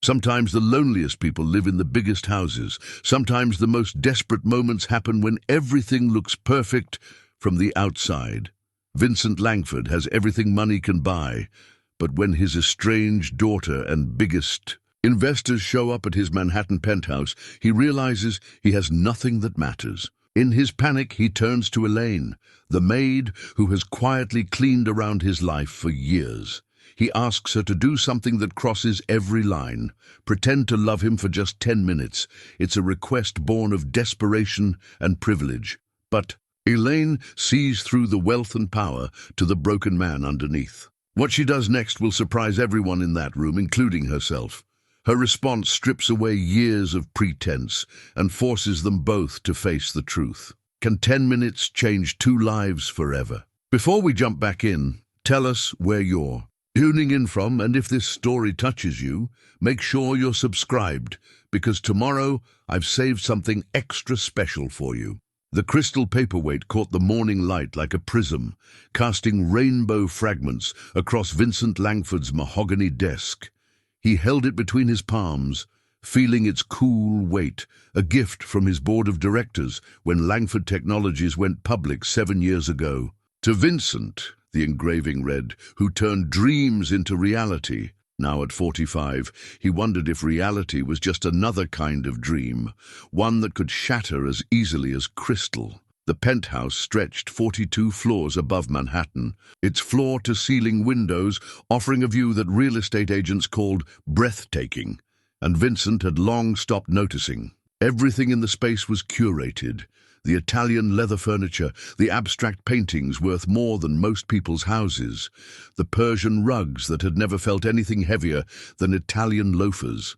Sometimes the loneliest people live in the biggest houses. Sometimes the most desperate moments happen when everything looks perfect from the outside. Vincent Langford has everything money can buy, but when his estranged daughter and biggest investors show up at his Manhattan penthouse, he realizes he has nothing that matters. In his panic, he turns to Elaine, the maid who has quietly cleaned around his life for years. He asks her to do something that crosses every line. Pretend to love him for just 10 minutes. It's a request born of desperation and privilege. But Elaine sees through the wealth and power to the broken man underneath. What she does next will surprise everyone in that room, including herself. Her response strips away years of pretense and forces them both to face the truth. Can 10 minutes change 2 lives forever? Before we jump back in, tell us where you're tuning in from, and if this story touches you, make sure you're subscribed, because tomorrow I've saved something extra special for you. The crystal paperweight caught the morning light like a prism, casting rainbow fragments across Vincent Langford's mahogany desk. He held it between his palms, feeling its cool weight, a gift from his board of directors when Langford Technologies went public 7 years ago. To Vincent, the engraving read, who turned dreams into reality. Now at 45, he wondered if reality was just another kind of dream, one that could shatter as easily as crystal. The penthouse stretched 42 floors above Manhattan, its floor-to-ceiling windows offering a view that real estate agents called breathtaking, and Vincent had long stopped noticing. Everything in the space was curated. The Italian leather furniture, the abstract paintings worth more than most people's houses, the Persian rugs that had never felt anything heavier than Italian loafers.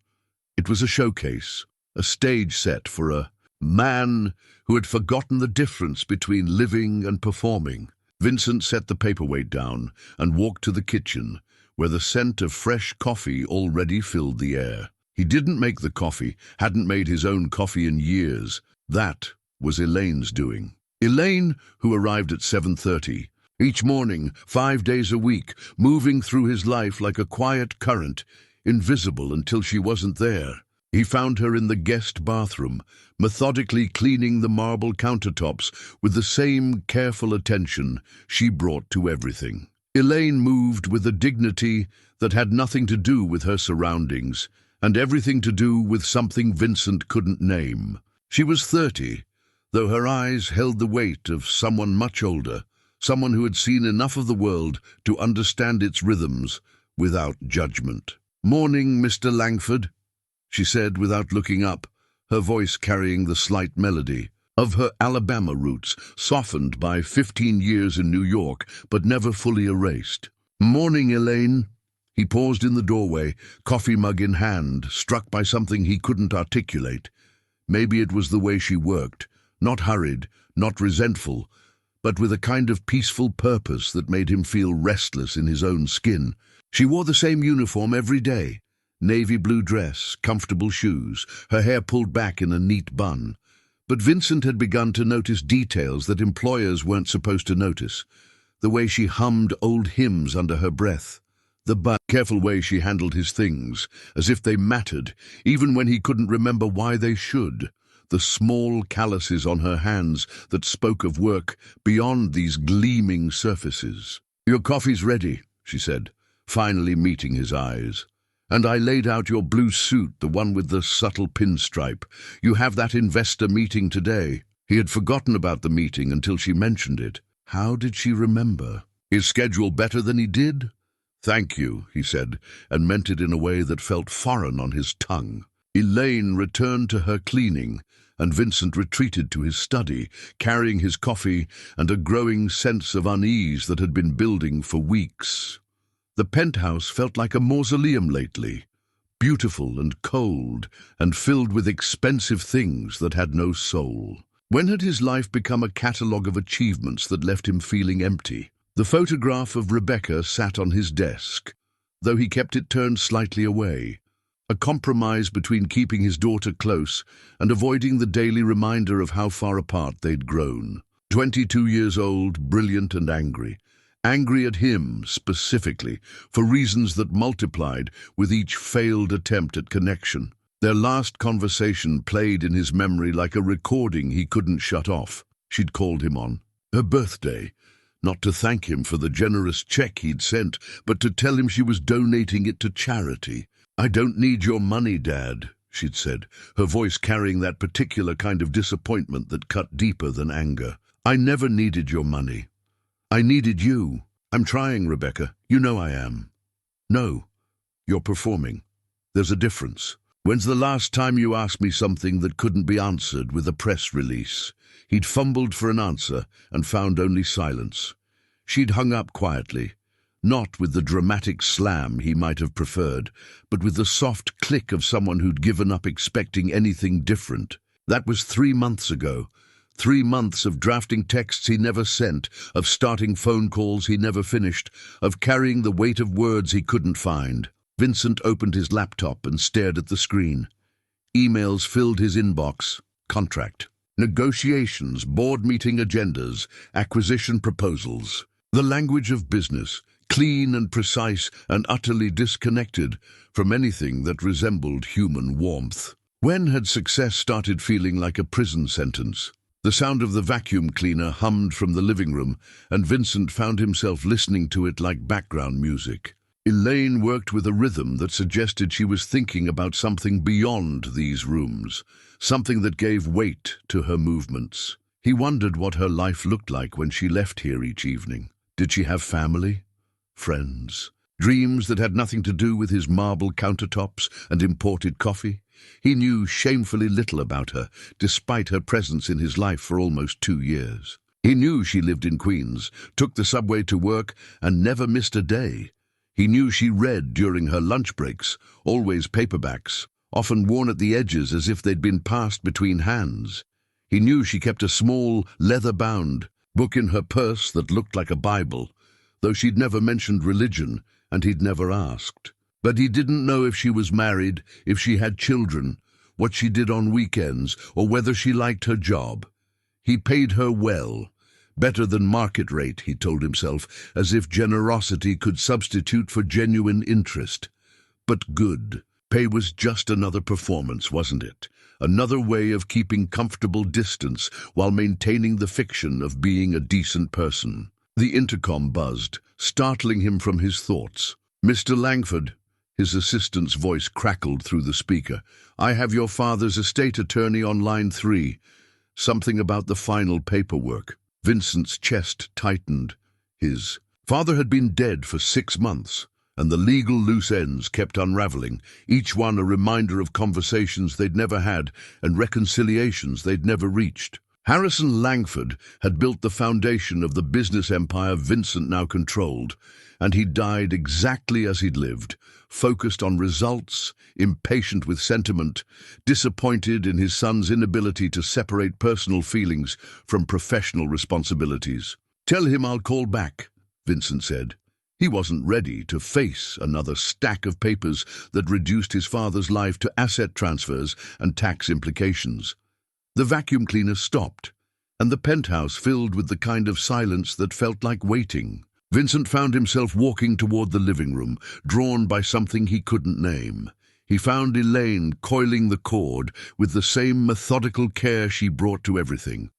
It was a showcase, a stage set for a man who had forgotten the difference between living and performing. Vincent set the paperweight down and walked to the kitchen, where the scent of fresh coffee already filled the air. He didn't make the coffee, hadn't made his own coffee in years. That was Elaine's doing. Elaine, who arrived at 7:30, each morning, 5 days a week, moving through his life like a quiet current, invisible until she wasn't there. He found her in the guest bathroom, methodically cleaning the marble countertops with the same careful attention she brought to everything. Elaine moved with a dignity that had nothing to do with her surroundings, and everything to do with something Vincent couldn't name. She was 30, though her eyes held the weight of someone much older, someone who had seen enough of the world to understand its rhythms without judgment. "Morning, Mr. Langford," she said without looking up, her voice carrying the slight melody of her Alabama roots, softened by 15 years in New York, but never fully erased. "Morning, Elaine." He paused in the doorway, coffee mug in hand, struck by something he couldn't articulate. Maybe it was the way she worked, not hurried, not resentful, but with a kind of peaceful purpose that made him feel restless in his own skin. She wore the same uniform every day, navy blue dress, comfortable shoes, her hair pulled back in a neat bun. But Vincent had begun to notice details that employers weren't supposed to notice. The way she hummed old hymns under her breath, the careful way she handled his things, as if they mattered, even when he couldn't remember why they should. The small calluses on her hands that spoke of work beyond these gleaming surfaces. "Your coffee's ready," she said, finally meeting his eyes. "And I laid out your blue suit, the one with the subtle pinstripe. You have that investor meeting today." He had forgotten about the meeting until she mentioned it. How did she remember? His schedule better than he did? "Thank you," he said, and meant it in a way that felt foreign on his tongue. Elaine returned to her cleaning, and Vincent retreated to his study, carrying his coffee and a growing sense of unease that had been building for weeks. The penthouse felt like a mausoleum lately, beautiful and cold, and filled with expensive things that had no soul. When had his life become a catalogue of achievements that left him feeling empty? The photograph of Rebecca sat on his desk, though he kept it turned slightly away, a compromise between keeping his daughter close and avoiding the daily reminder of how far apart they'd grown. 22 years old, brilliant and angry, angry at him specifically, for reasons that multiplied with each failed attempt at connection. Their last conversation played in his memory like a recording he couldn't shut off. She'd called him on her birthday, not to thank him for the generous check he'd sent, but to tell him she was donating it to charity. "I don't need your money, Dad," she'd said, her voice carrying that particular kind of disappointment that cut deeper than anger. "I never needed your money. I needed you. I'm trying, Rebecca. You know I am." "No, you're performing. There's a difference. When's the last time you asked me something that couldn't be answered with a press release?" He'd fumbled for an answer and found only silence. She'd hung up quietly, not with the dramatic slam he might have preferred, but with the soft click of someone who'd given up expecting anything different. That was 3 months ago. 3 months of drafting texts he never sent, of starting phone calls he never finished, of carrying the weight of words he couldn't find. Vincent opened his laptop and stared at the screen. Emails filled his inbox. Contract. Negotiations, board meeting agendas, acquisition proposals. The language of business, clean and precise and utterly disconnected from anything that resembled human warmth. When had success started feeling like a prison sentence? The sound of the vacuum cleaner hummed from the living room, and Vincent found himself listening to it like background music. Elaine worked with a rhythm that suggested she was thinking about something beyond these rooms, something that gave weight to her movements. He wondered what her life looked like when she left here each evening. Did she have family? Friends? Dreams that had nothing to do with his marble countertops and imported coffee? He knew shamefully little about her, despite her presence in his life for almost 2 years. He knew she lived in Queens, took the subway to work, and never missed a day. He knew she read during her lunch breaks, always paperbacks, often worn at the edges as if they'd been passed between hands. He knew she kept a small, leather-bound book in her purse that looked like a Bible, though she'd never mentioned religion, and he'd never asked. But he didn't know if she was married, if she had children, what she did on weekends, or whether she liked her job. He paid her well. Better than market rate, he told himself, as if generosity could substitute for genuine interest. But good. Pay was just another performance, wasn't it? Another way of keeping comfortable distance while maintaining the fiction of being a decent person. The intercom buzzed, startling him from his thoughts. "Mr. Langford," his assistant's voice crackled through the speaker. "I have your father's estate attorney on line 3. Something about the final paperwork." Vincent's chest tightened. His father had been dead for 6 months, and the legal loose ends kept unraveling, each one a reminder of conversations they'd never had and reconciliations they'd never reached. Harrison Langford had built the foundation of the business empire Vincent now controlled, and he died exactly as he'd lived, focused on results, impatient with sentiment, disappointed in his son's inability to separate personal feelings from professional responsibilities. "Tell him I'll call back," Vincent said. He wasn't ready to face another stack of papers that reduced his father's life to asset transfers and tax implications. The vacuum cleaner stopped, and the penthouse filled with the kind of silence that felt like waiting. Vincent found himself walking toward the living room, drawn by something he couldn't name. He found Elaine coiling the cord with the same methodical care she brought to everything.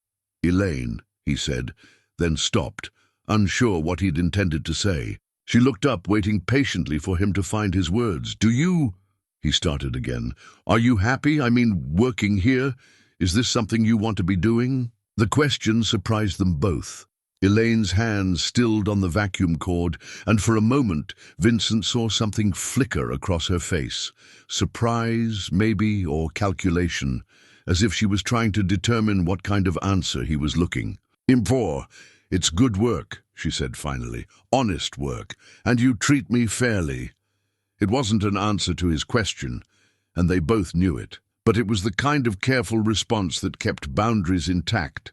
"Elaine," he said, then stopped, unsure what he'd intended to say. She looked up, waiting patiently for him to find his words. "Do you—" he started again. "Are you happy? I mean, working here? Is this something you want to be doing?" The question surprised them both. Elaine's hand stilled on the vacuum cord, and for a moment Vincent saw something flicker across her face. Surprise, maybe, or calculation, as if she was trying to determine what kind of answer he was looking for. "It's good work," she said finally. "Honest work, and you treat me fairly." It wasn't an answer to his question, and they both knew it, but it was the kind of careful response that kept boundaries intact.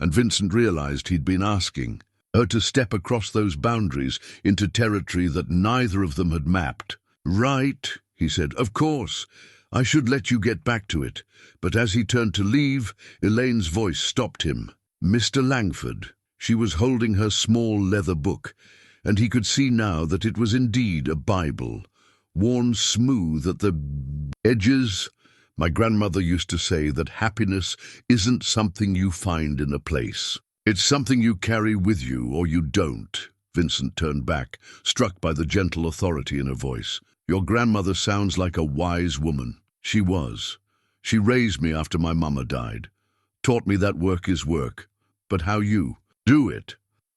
And Vincent realized he'd been asking her to step across those boundaries into territory that neither of them had mapped. "Right," he said, "of course. I should let you get back to it." But as he turned to leave, Elaine's voice stopped him. "Mr. Langford." She was holding her small leather book, and he could see now that it was indeed a Bible, worn smooth at the edges. My grandmother used to say that happiness isn't something you find in a place. It's something you carry with you or you don't. Vincent turned back, struck by the gentle authority in her voice. Your grandmother sounds like a wise woman. She was. She raised me after my mama died. Taught me that work is work, but how you do it.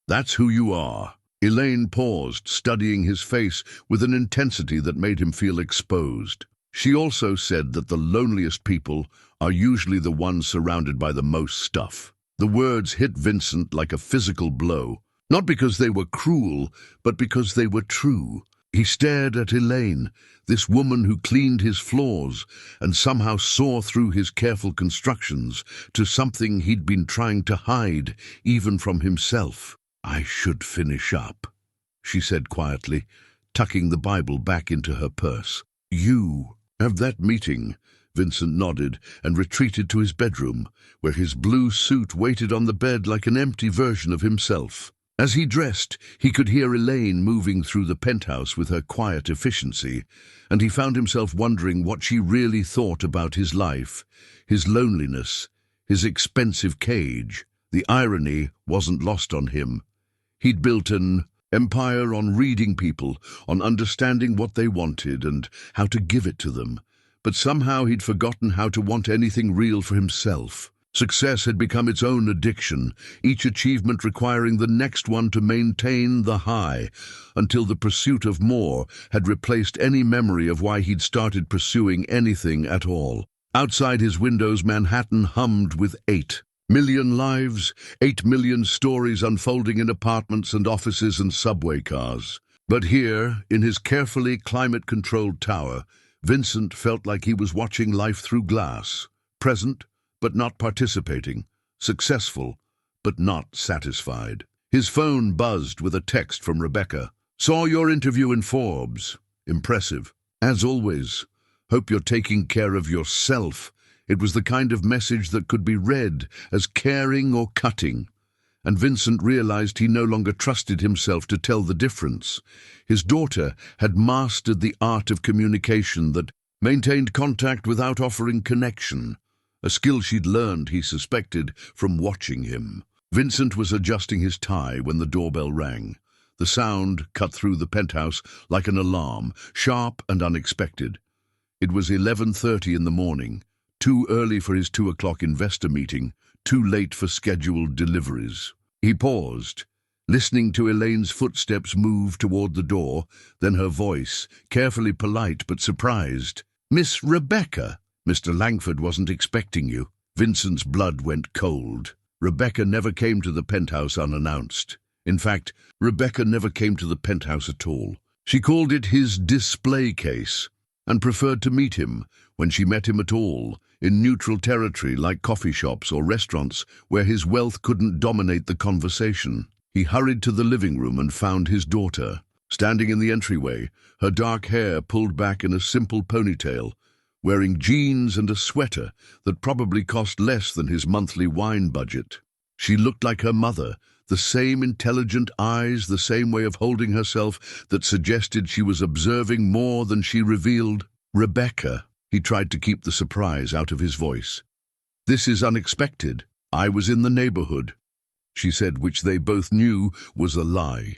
That's who you are. Elaine paused, studying his face with an intensity that made him feel exposed. She also said that the loneliest people are usually the ones surrounded by the most stuff. The words hit Vincent like a physical blow, not because they were cruel, but because they were true. He stared at Elaine, this woman who cleaned his floors and somehow saw through his careful constructions to something he'd been trying to hide, even from himself. I should finish up, she said quietly, tucking the Bible back into her purse. You have that meeting. Vincent nodded and retreated to his bedroom, where his blue suit waited on the bed like an empty version of himself. As he dressed, he could hear Elaine moving through the penthouse with her quiet efficiency, and he found himself wondering what she really thought about his life, his loneliness, his expensive cage. The irony wasn't lost on him. He'd built an empire on reading people, on understanding what they wanted and how to give it to them. But somehow he'd forgotten how to want anything real for himself. Success had become its own addiction, each achievement requiring the next one to maintain the high, until the pursuit of more had replaced any memory of why he'd started pursuing anything at all. Outside his windows, Manhattan hummed with 8 million lives, 8 million stories unfolding in apartments and offices and subway cars. But here, in his carefully climate-controlled tower, Vincent felt like he was watching life through glass, present but not participating, successful but not satisfied. His phone buzzed with a text from Rebecca. Saw your interview in Forbes. Impressive. As always. Hope you're taking care of yourself. It was the kind of message that could be read as caring or cutting, and Vincent realized he no longer trusted himself to tell the difference. His daughter had mastered the art of communication that maintained contact without offering connection, a skill she'd learned, he suspected, from watching him. Vincent was adjusting his tie when the doorbell rang. The sound cut through the penthouse like an alarm, sharp and unexpected. It was 11:30 in the morning, too early for his 2 o'clock investor meeting, too late for scheduled deliveries. He paused, listening to Elaine's footsteps move toward the door, then her voice, carefully polite but surprised. Miss Rebecca, Mr. Langford wasn't expecting you. Vincent's blood went cold. Rebecca never came to the penthouse unannounced. In fact, Rebecca never came to the penthouse at all. She called it his display case, and preferred to meet him, when she met him at all, in neutral territory like coffee shops or restaurants where his wealth couldn't dominate the conversation. He hurried to the living room and found his daughter, standing in the entryway, her dark hair pulled back in a simple ponytail, wearing jeans and a sweater that probably cost less than his monthly wine budget. She looked like her mother, the same intelligent eyes, the same way of holding herself that suggested she was observing more than she revealed. Rebecca. He tried to keep the surprise out of his voice. This is unexpected. I was in the neighborhood, she said, which they both knew was a lie.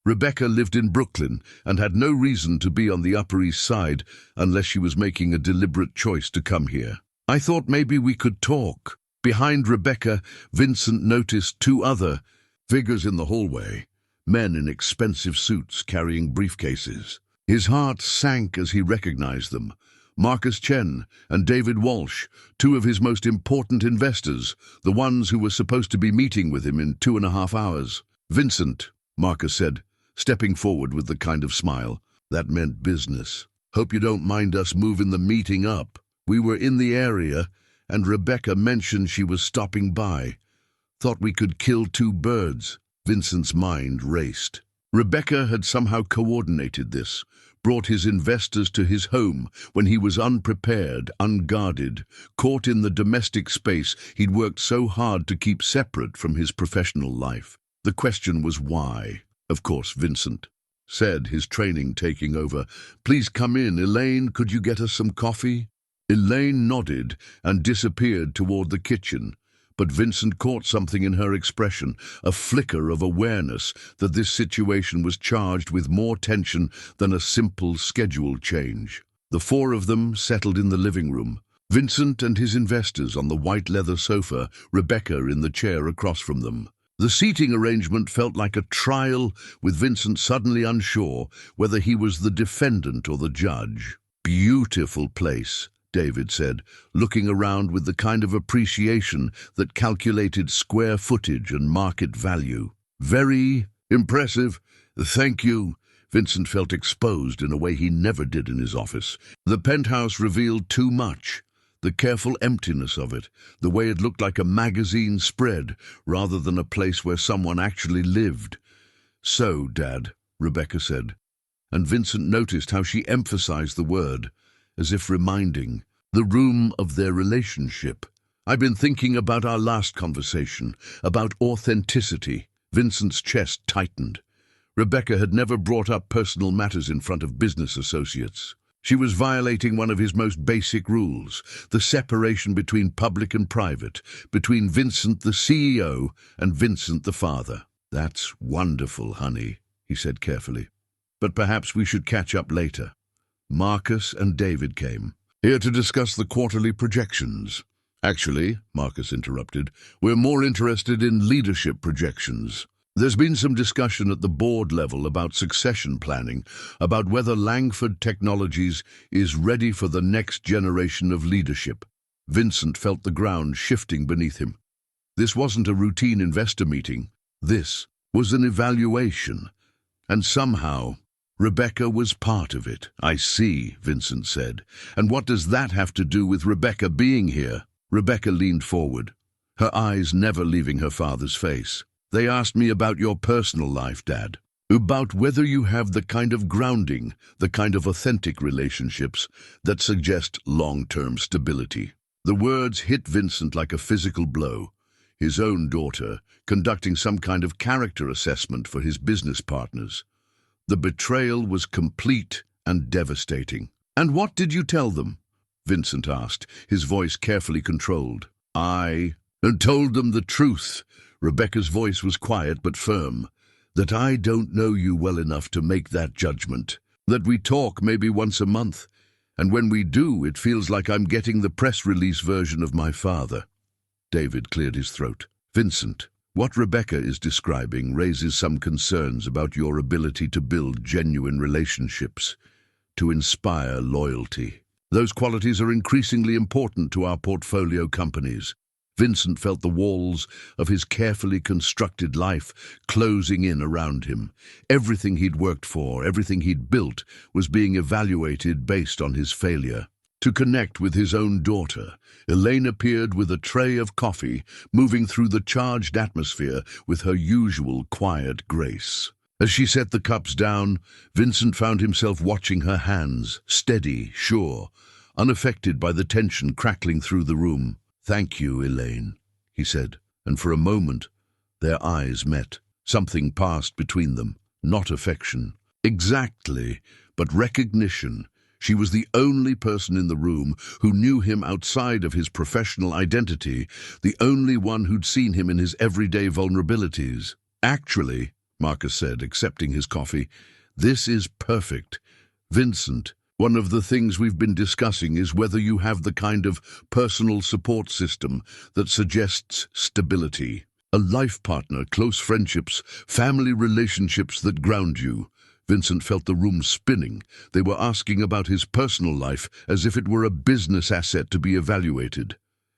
Rebecca lived in Brooklyn and had no reason to be on the Upper East Side unless she was making a deliberate choice to come here. I thought maybe we could talk. Behind Rebecca, Vincent noticed 2 other figures in the hallway, men in expensive suits carrying briefcases. His heart sank as he recognized them. Marcus Chen and David Walsh, 2 of his most important investors, the ones who were supposed to be meeting with him in 2.5 hours. Vincent, Marcus said, stepping forward with the kind of smile that meant business. Hope you don't mind us moving the meeting up. We were in the area, and Rebecca mentioned she was stopping by. Thought we could kill 2 birds. Vincent's mind raced. Rebecca had somehow coordinated this, brought his investors to his home when he was unprepared, unguarded, caught in the domestic space he'd worked so hard to keep separate from his professional life. The question was why. Of course, Vincent said, his training taking over. "Please come in. Elaine, could you get us some coffee?" Elaine nodded and disappeared toward the kitchen, but Vincent caught something in her expression, a flicker of awareness that this situation was charged with more tension than a simple schedule change. The four of them settled in the living room, Vincent and his investors on the white leather sofa, Rebecca in the chair across from them. The seating arrangement felt like a trial, with Vincent suddenly unsure whether he was the defendant or the judge. "Beautiful place," David said, looking around with the kind of appreciation that calculated square footage and market value. "Very impressive. Thank you." Vincent felt exposed in a way he never did in his office. The penthouse revealed too much. The careful emptiness of it, the way it looked like a magazine spread rather than a place where someone actually lived. "So, Dad," Rebecca said, and Vincent noticed how she emphasized the word, as if reminding, the room of their relationship. "I've been thinking about our last conversation, about authenticity." Vincent's chest tightened. Rebecca had never brought up personal matters in front of business associates. She was violating one of his most basic rules, the separation between public and private, between Vincent the CEO and Vincent the father. "That's wonderful, honey," he said carefully. "But perhaps we should catch up later." Marcus and David came, here to discuss the quarterly projections. "Actually," Marcus interrupted, "we're more interested in leadership projections. There's been some discussion at the board level about succession planning, about whether Langford Technologies is ready for the next generation of leadership." Vincent felt the ground shifting beneath him. This wasn't a routine investor meeting. This was an evaluation. And somehow, Rebecca was part of it. "I see," Vincent said. "And what does that have to do with Rebecca being here?" Rebecca leaned forward, her eyes never leaving her father's face. "They asked me about your personal life, Dad. About whether you have the kind of grounding, the kind of authentic relationships that suggest long-term stability." The words hit Vincent like a physical blow. His own daughter, conducting some kind of character assessment for his business partners. The betrayal was complete and devastating. "And what did you tell them?" Vincent asked, his voice carefully controlled. "I told them the truth." Rebecca's voice was quiet but firm. "That I don't know you well enough to make that judgment. That we talk maybe once a month, and when we do, it feels like I'm getting the press release version of my father." David cleared his throat. "Vincent, what Rebecca is describing raises some concerns about your ability to build genuine relationships, to inspire loyalty. Those qualities are increasingly important to our portfolio companies." Vincent felt the walls of his carefully constructed life closing in around him. Everything he'd worked for, everything he'd built, was being evaluated based on his failure. To connect with his own daughter, Elaine appeared with a tray of coffee, moving through the charged atmosphere with her usual quiet grace. As she set the cups down, Vincent found himself watching her hands, steady, sure, unaffected by the tension crackling through the room. "Thank you, Elaine," he said, and for a moment their eyes met. Something passed between them, not affection. Exactly, but recognition. She was the only person in the room who knew him outside of his professional identity, the only one who'd seen him in his everyday vulnerabilities. "Actually," Marcus said, accepting his coffee, "this is perfect. Vincent, one of the things we've been discussing is whether you have the kind of personal support system that suggests stability. A life partner, close friendships, family relationships that ground you." Vincent felt the room spinning. They were asking about his personal life as if it were a business asset to be evaluated.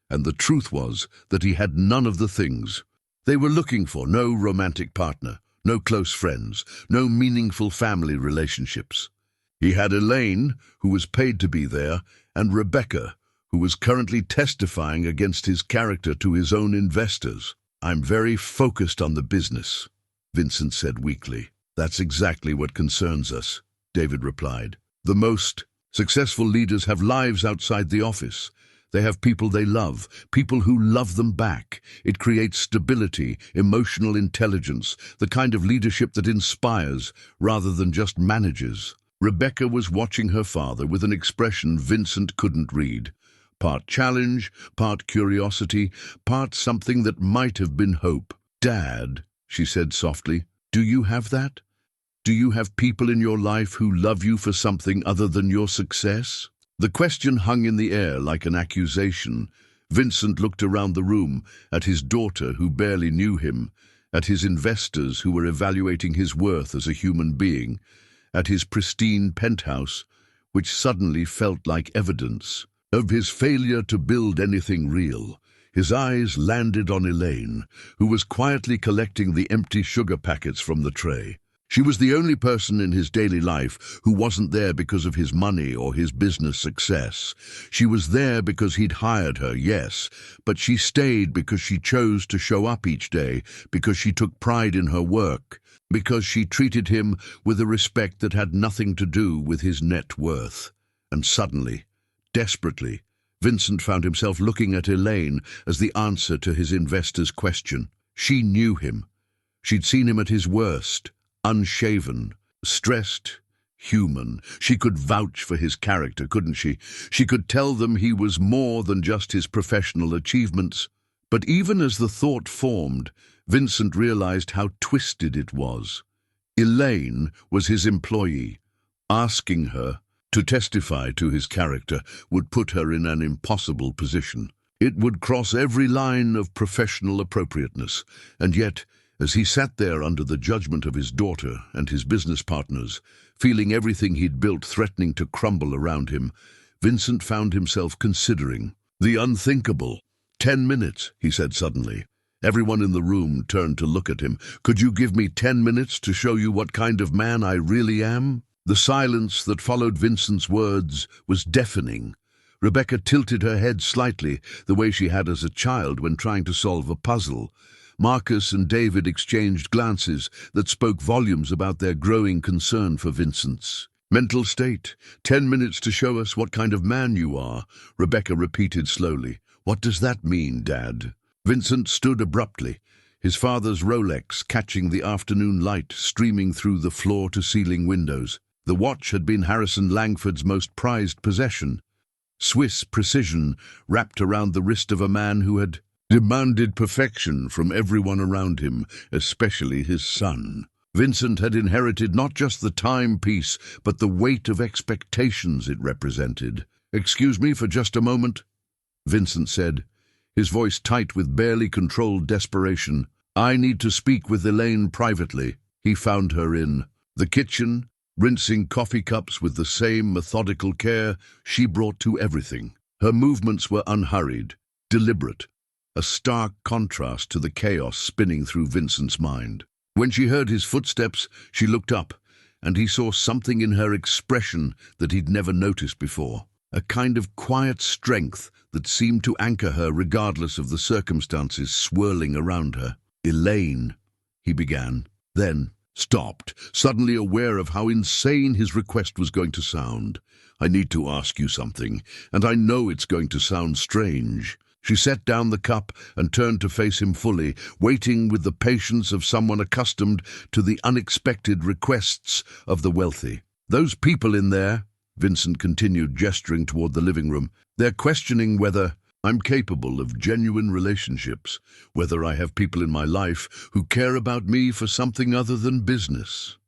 And the truth was that he had none of the things they were looking for. No romantic partner, no close friends, no meaningful family relationships. He had Elaine, who was paid to be there, and Rebecca, who was currently testifying against his character to his own investors. "I'm very focused on the business," Vincent said weakly. "That's exactly what concerns us," David replied. "The most successful leaders have lives outside the office. They have people they love, people who love them back. It creates stability, emotional intelligence, the kind of leadership that inspires rather than just manages. Rebecca was watching her father with an expression Vincent couldn't read. Part challenge, part curiosity, part something that might have been hope. "Dad," she said softly, "do you have that? Do you have people in your life who love you for something other than your success?" The question hung in the air like an accusation. Vincent looked around the room, at his daughter who barely knew him, at his investors who were evaluating his worth as a human being, at his pristine penthouse, which suddenly felt like evidence of his failure to build anything real. His eyes landed on Elaine, who was quietly collecting the empty sugar packets from the tray. She was the only person in his daily life who wasn't there because of his money or his business success. She was there because he'd hired her, yes, but she stayed because she chose to show up each day, because she took pride in her work, because she treated him with a respect that had nothing to do with his net worth. And suddenly, desperately, Vincent found himself looking at Elaine as the answer to his investor's question. She knew him. She'd seen him at his worst. Unshaven, stressed, human. She could vouch for his character, couldn't she? She could tell them he was more than just his professional achievements. But even as the thought formed, Vincent realized how twisted it was. Elaine was his employee. Asking her to testify to his character would put her in an impossible position. It would cross every line of professional appropriateness, and yet, as he sat there under the judgment of his daughter and his business partners, feeling everything he'd built threatening to crumble around him, Vincent found himself considering the unthinkable. 10 minutes, he said suddenly. Everyone in the room turned to look at him. "Could you give me 10 minutes to show you what kind of man I really am?" The silence that followed Vincent's words was deafening. Rebecca tilted her head slightly, the way she had as a child when trying to solve a puzzle. Marcus and David exchanged glances that spoke volumes about their growing concern for Vincent's mental state. 10 minutes to show us what kind of man you are," Rebecca repeated slowly. "What does that mean, Dad?" Vincent stood abruptly, his father's Rolex catching the afternoon light streaming through the floor-to-ceiling windows. The watch had been Harrison Langford's most prized possession. Swiss precision wrapped around the wrist of a man who had demanded perfection from everyone around him, especially his son. Vincent had inherited not just the timepiece, but the weight of expectations it represented. "Excuse me for just a moment," Vincent said, his voice tight with barely controlled desperation. "I need to speak with Elaine privately." He found her in the kitchen, rinsing coffee cups with the same methodical care she brought to everything. Her movements were unhurried, deliberate, a stark contrast to the chaos spinning through Vincent's mind. When she heard his footsteps, she looked up, and he saw something in her expression that he'd never noticed before. A kind of quiet strength that seemed to anchor her regardless of the circumstances swirling around her. "Elaine," he began, then stopped, suddenly aware of how insane his request was going to sound. "I need to ask you something, and I know it's going to sound strange." She set down the cup and turned to face him fully, waiting with the patience of someone accustomed to the unexpected requests of the wealthy. "Those people in there," Vincent continued, gesturing toward the living room, "they're questioning whether I'm capable of genuine relationships, whether I have people in my life who care about me for something other than business."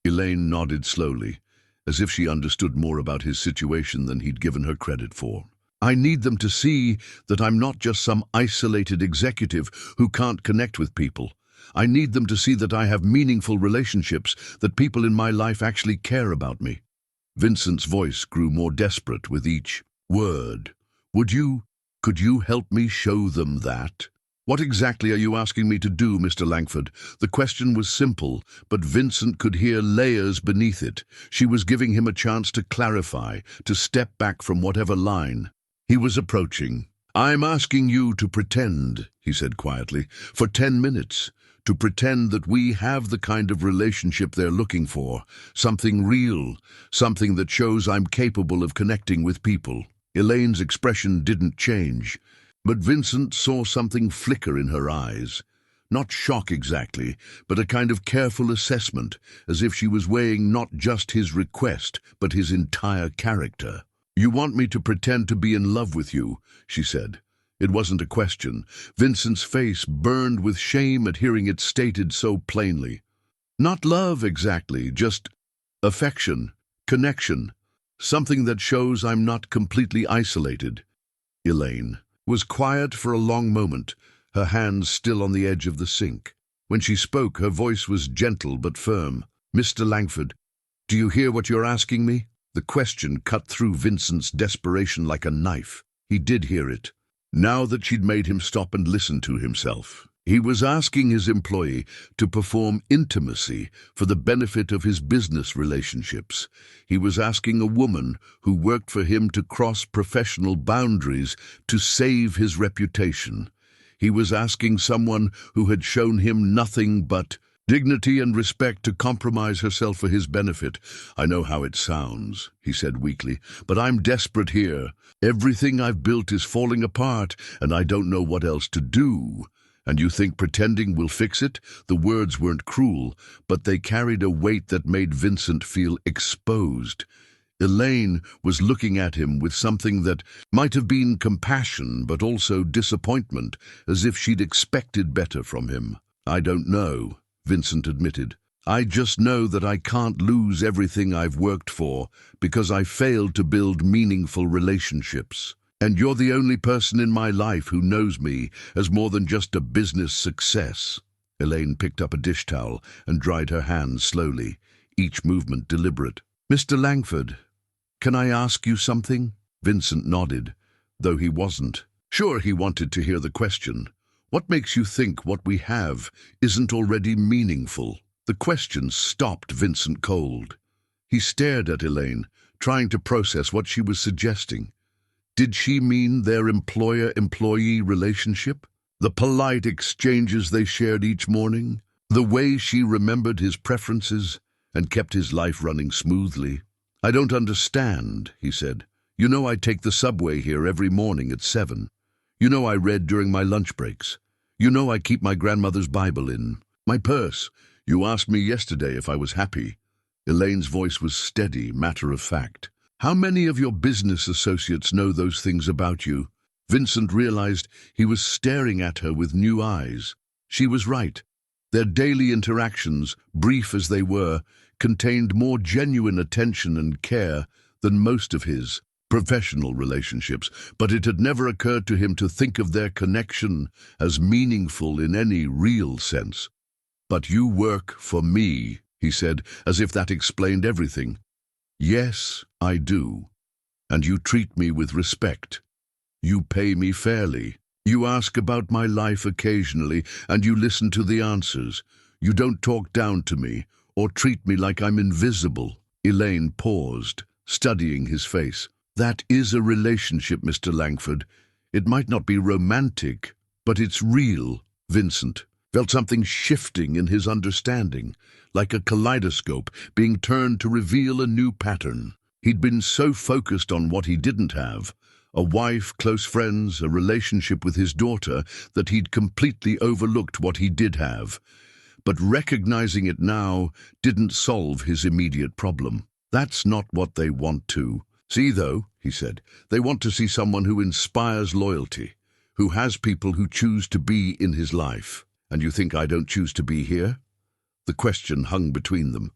Elaine nodded slowly, as if she understood more about his situation than he'd given her credit for. "I need them to see that I'm not just some isolated executive who can't connect with people. I need them to see that I have meaningful relationships, that people in my life actually care about me." Vincent's voice grew more desperate with each word. Could you help me show them that?" "What exactly are you asking me to do, Mr. Langford?" The question was simple, but Vincent could hear layers beneath it. She was giving him a chance to clarify, to step back from whatever line he was approaching. "I'm asking you to pretend," he said quietly, "for 10 minutes, to pretend that we have the kind of relationship they're looking for, something real, something that shows I'm capable of connecting with people." Elaine's expression didn't change, but Vincent saw something flicker in her eyes. Not shock exactly, but a kind of careful assessment, as if she was weighing not just his request, but his entire character. "You want me to pretend to be in love with you," she said. It wasn't a question. Vincent's face burned with shame at hearing it stated so plainly. "Not love exactly, just affection, connection, something that shows I'm not completely isolated." Elaine was quiet for a long moment, her hands still on the edge of the sink. When she spoke, her voice was gentle but firm. "Mr. Langford, do you hear what you're asking me?" The question cut through Vincent's desperation like a knife. He did hear it, now that she'd made him stop and listen to himself. He was asking his employee to perform intimacy for the benefit of his business relationships. He was asking a woman who worked for him to cross professional boundaries to save his reputation. He was asking someone who had shown him nothing but dignity and respect to compromise herself for his benefit. "I know how it sounds," he said weakly, "but I'm desperate here. Everything I've built is falling apart, and I don't know what else to do. And you think pretending will fix it?" The words weren't cruel, but they carried a weight that made Vincent feel exposed. Elaine was looking at him with something that might have been compassion, but also disappointment, as if she'd expected better from him. "I don't know," Vincent admitted. "I just know that I can't lose everything I've worked for because I failed to build meaningful relationships. And you're the only person in my life who knows me as more than just a business success." Elaine picked up a dish towel and dried her hands slowly, each movement deliberate. "Mr. Langford, can I ask you something?" Vincent nodded, though he wasn't sure he wanted to hear the question. "What makes you think what we have isn't already meaningful?" The question stopped Vincent cold. He stared at Elaine, trying to process what she was suggesting. Did she mean their employer-employee relationship? The polite exchanges they shared each morning? The way she remembered his preferences and kept his life running smoothly? "I don't understand," he said. "You know I take the subway here every morning at 7. You know I read during my lunch breaks. You know I keep my grandmother's Bible in my purse. You asked me yesterday if I was happy." Elaine's voice was steady, matter-of-fact. "How many of your business associates know those things about you?" Vincent realized he was staring at her with new eyes. She was right. Their daily interactions, brief as they were, contained more genuine attention and care than most of his professional relationships, but it had never occurred to him to think of their connection as meaningful in any real sense. "But you work for me," he said, as if that explained everything. "Yes, I do. And you treat me with respect. You pay me fairly. You ask about my life occasionally, and you listen to the answers. You don't talk down to me or treat me like I'm invisible." Elaine paused, studying his face. "That is a relationship, Mr. Langford. It might not be romantic, but it's real." Vincent felt something shifting in his understanding, like a kaleidoscope being turned to reveal a new pattern. He'd been so focused on what he didn't have, a wife, close friends, a relationship with his daughter, that he'd completely overlooked what he did have. But recognizing it now didn't solve his immediate problem. "That's not what they want to see, though," he said. "They want to see someone who inspires loyalty, who has people who choose to be in his life. And you think I don't choose to be here?" The question hung between them,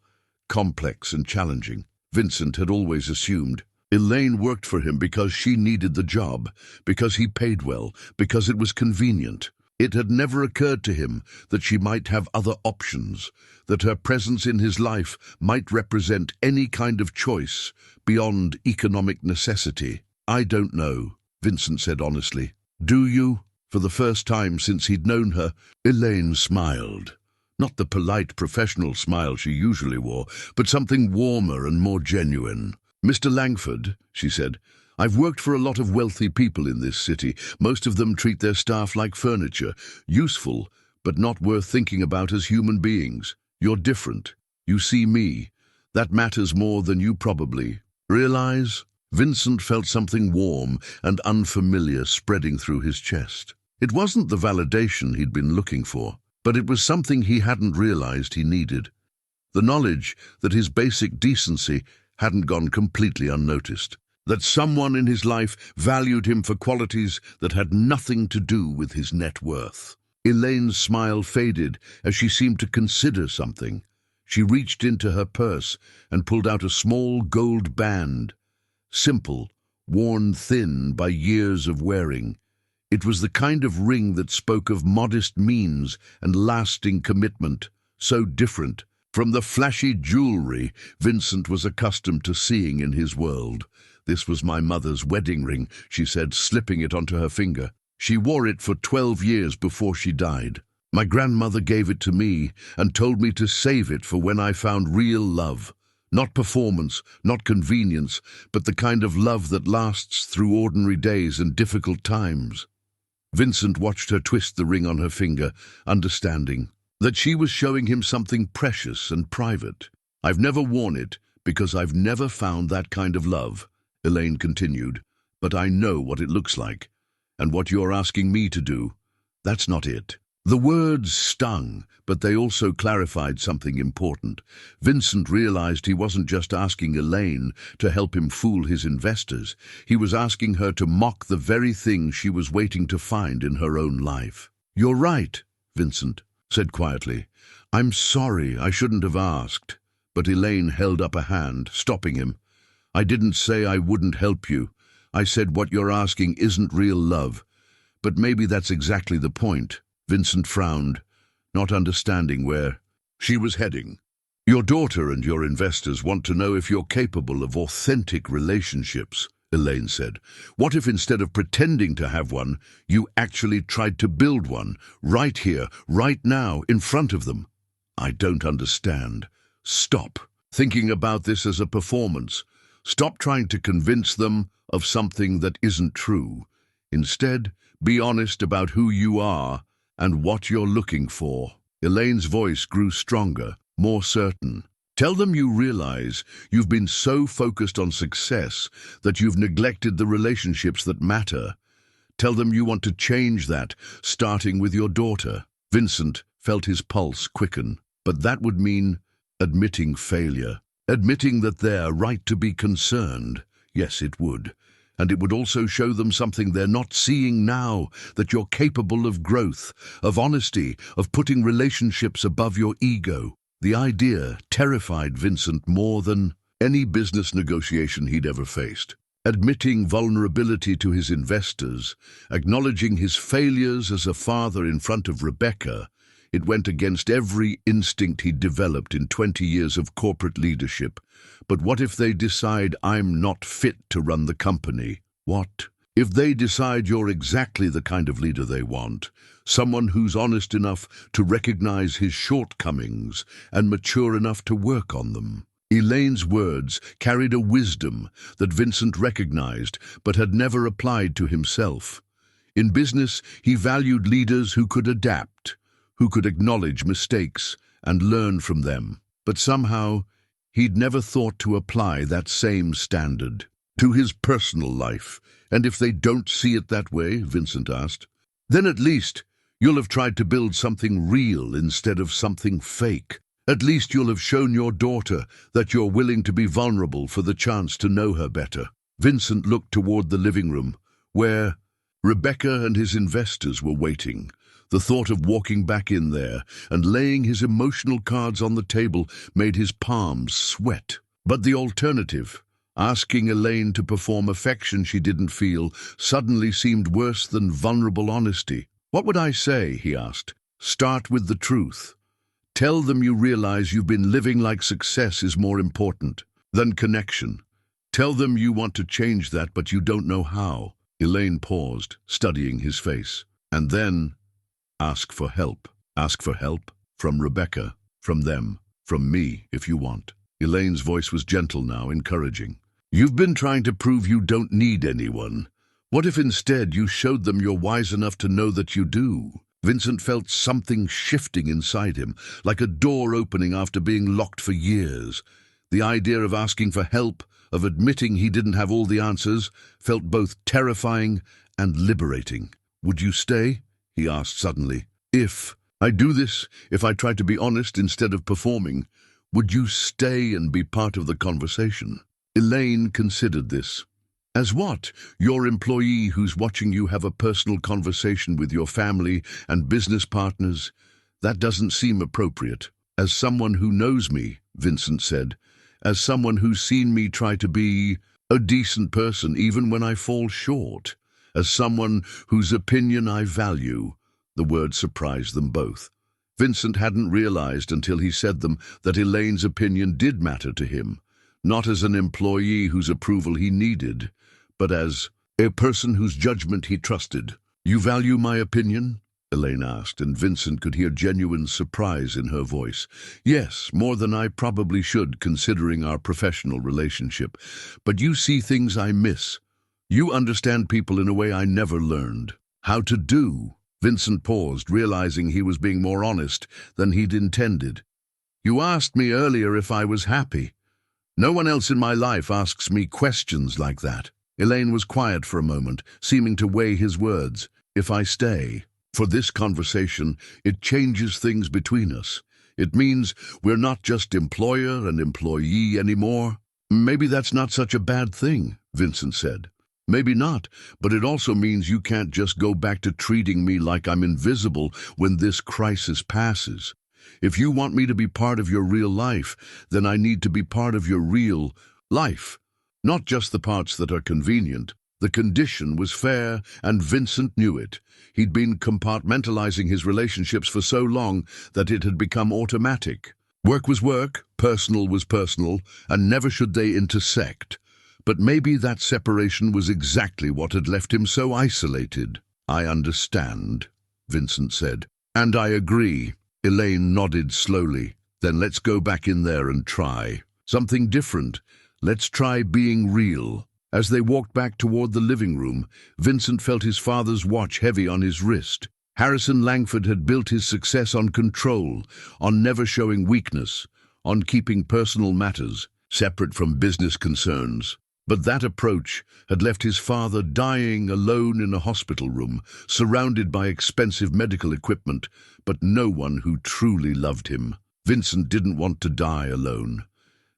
complex and challenging. Vincent had always assumed Elaine worked for him because she needed the job, because he paid well, because it was convenient. It had never occurred to him that she might have other options, that her presence in his life might represent any kind of choice beyond economic necessity. "I don't know," Vincent said honestly. "Do you?" For the first time since he'd known her, Elaine smiled. Not the polite professional smile she usually wore, but something warmer and more genuine. "Mr. Langford," she said, "I've worked for a lot of wealthy people in this city. Most of them treat their staff like furniture, useful, but not worth thinking about as human beings. You're different. You see me. That matters more than you probably realize." Vincent felt something warm and unfamiliar spreading through his chest. It wasn't the validation he'd been looking for, but it was something he hadn't realized he needed. The knowledge that his basic decency hadn't gone completely unnoticed, that someone in his life valued him for qualities that had nothing to do with his net worth. Elaine's smile faded as she seemed to consider something. She reached into her purse and pulled out a small gold band. Simple, worn thin by years of wearing. It was the kind of ring that spoke of modest means and lasting commitment, so different from the flashy jewelry Vincent was accustomed to seeing in his world. "This was my mother's wedding ring," she said, slipping it onto her finger. "She wore it for 12 years before she died. My grandmother gave it to me and told me to save it for when I found real love. Not performance, not convenience, but the kind of love that lasts through ordinary days and difficult times." Vincent watched her twist the ring on her finger, understanding that she was showing him something precious and private. "I've never worn it because I've never found that kind of love," Elaine continued, "but I know what it looks like. And what you're asking me to do, that's not it." The words stung, but they also clarified something important. Vincent realized he wasn't just asking Elaine to help him fool his investors. He was asking her to mock the very thing she was waiting to find in her own life. "You're right," Vincent said quietly. "I'm sorry, I shouldn't have asked." But Elaine held up a hand, stopping him. "I didn't say I wouldn't help you. I said what you're asking isn't real love. But maybe that's exactly the point." Vincent frowned, not understanding where she was heading. "Your daughter and your investors want to know if you're capable of authentic relationships," Elaine said. "What if instead of pretending to have one, you actually tried to build one, right here, right now, in front of them?" "I don't understand." "Stop thinking about this as a performance. Stop trying to convince them of something that isn't true. Instead, be honest about who you are and what you're looking for." Elaine's voice grew stronger, more certain. "Tell them you realize you've been so focused on success that you've neglected the relationships that matter. Tell them you want to change that, starting with your daughter." Vincent felt his pulse quicken, but that would mean admitting failure, admitting that they're right to be concerned. Yes, it would. And it would also show them something they're not seeing now, that you're capable of growth, of honesty, of putting relationships above your ego. The idea terrified Vincent more than any business negotiation he'd ever faced. Admitting vulnerability to his investors, acknowledging his failures as a father in front of Rebecca, it went against every instinct he'd developed in 20 years of corporate leadership. But what if they decide I'm not fit to run the company? What if they decide you're exactly the kind of leader they want? Someone who's honest enough to recognize his shortcomings and mature enough to work on them. Elaine's words carried a wisdom that Vincent recognized but had never applied to himself. In business, he valued leaders who could adapt, who could acknowledge mistakes and learn from them. But somehow, he'd never thought to apply that same standard to his personal life. "And if they don't see it that way," Vincent asked, "then at least you'll have tried to build something real instead of something fake. At least you'll have shown your daughter that you're willing to be vulnerable for the chance to know her better." Vincent looked toward the living room, where Rebecca and his investors were waiting. The thought of walking back in there and laying his emotional cards on the table made his palms sweat. But the alternative, asking Elaine to perform affection she didn't feel, suddenly seemed worse than vulnerable honesty. "What would I say?" he asked. "Start with the truth. Tell them you realize you've been living like success is more important than connection. Tell them you want to change that, but you don't know how." Elaine paused, studying his face. "And then ask for help." "Ask for help? From Rebecca, from them, from me, if you want." Elaine's voice was gentle now, encouraging. "You've been trying to prove you don't need anyone. What if instead you showed them you're wise enough to know that you do?" Vincent felt something shifting inside him, like a door opening after being locked for years. The idea of asking for help, of admitting he didn't have all the answers, felt both terrifying and liberating. "Would you stay?" he asked suddenly. "If I do this, if I try to be honest instead of performing, would you stay and be part of the conversation?" Elaine considered this. As what? Your employee who's watching you have a personal conversation with your family and business partners? That doesn't seem appropriate. "As someone who knows me," Vincent said, "as someone who's seen me try to be a decent person even when I fall short, as someone whose opinion I value." The words surprised them both. Vincent hadn't realized until he said them that Elaine's opinion did matter to him, not as an employee whose approval he needed, but as a person whose judgment he trusted. "You value my opinion?" Elaine asked, and Vincent could hear genuine surprise in her voice. "Yes, more than I probably should, considering our professional relationship. But you see things I miss. You understand people in a way I never learned how to do." Vincent paused, realizing he was being more honest than he'd intended. "You asked me earlier if I was happy. No one else in my life asks me questions like that." Elaine was quiet for a moment, seeming to weigh his words. "If I stay for this conversation, it changes things between us. It means we're not just employer and employee anymore." "Maybe that's not such a bad thing," Vincent said. "Maybe not, but it also means you can't just go back to treating me like I'm invisible when this crisis passes. If you want me to be part of your real life, then I need to be part of your real life, not just the parts that are convenient." The condition was fair, and Vincent knew it. He'd been compartmentalizing his relationships for so long that it had become automatic. Work was work, personal was personal, and never should they intersect. But maybe that separation was exactly what had left him so isolated. "I understand," Vincent said. "And I agree." Elaine nodded slowly. "Then let's go back in there and try something different. Let's try being real." As they walked back toward the living room, Vincent felt his father's watch heavy on his wrist. Harrison Langford had built his success on control, on never showing weakness, on keeping personal matters separate from business concerns. But that approach had left his father dying alone in a hospital room, surrounded by expensive medical equipment, but no one who truly loved him. Vincent didn't want to die alone.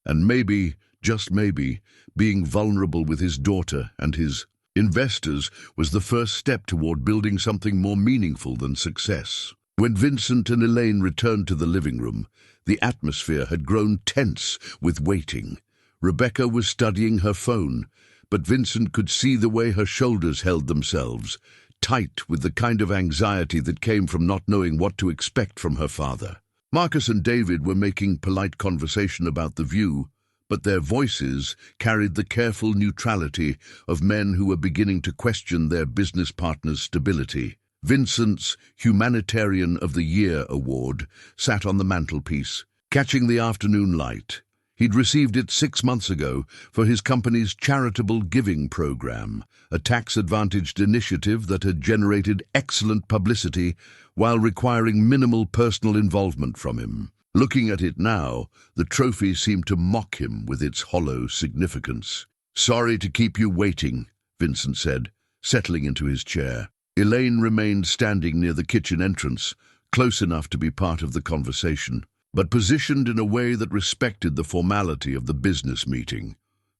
And maybe, just maybe, being vulnerable with his daughter and his investors was the first step toward building something more meaningful than success. When Vincent and Elaine returned to the living room, the atmosphere had grown tense with waiting. Rebecca was studying her phone, but Vincent could see the way her shoulders held themselves, tight with the kind of anxiety that came from not knowing what to expect from her father. Marcus and David were making polite conversation about the view, but their voices carried the careful neutrality of men who were beginning to question their business partner's stability. Vincent's Humanitarian of the Year award sat on the mantelpiece, catching the afternoon light. He'd received it 6 months ago for his company's charitable giving program, a tax-advantaged initiative that had generated excellent publicity while requiring minimal personal involvement from him. Looking at it now, the trophy seemed to mock him with its hollow significance. "Sorry to keep you waiting," Vincent said, settling into his chair. Elaine remained standing near the kitchen entrance, close enough to be part of the conversation, but positioned in a way that respected the formality of the business meeting.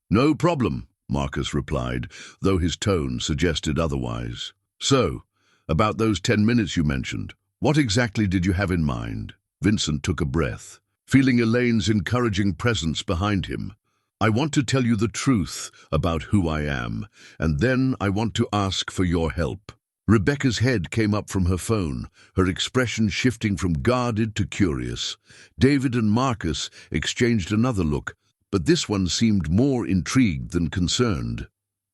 "No problem," Marcus replied, though his tone suggested otherwise. "So, about those 10 minutes you mentioned, what exactly did you have in mind?" Vincent took a breath, feeling Elaine's encouraging presence behind him. "I want to tell you the truth about who I am, and then I want to ask for your help." Rebecca's head came up from her phone, her expression shifting from guarded to curious. David and Marcus exchanged another look, but this one seemed more intrigued than concerned.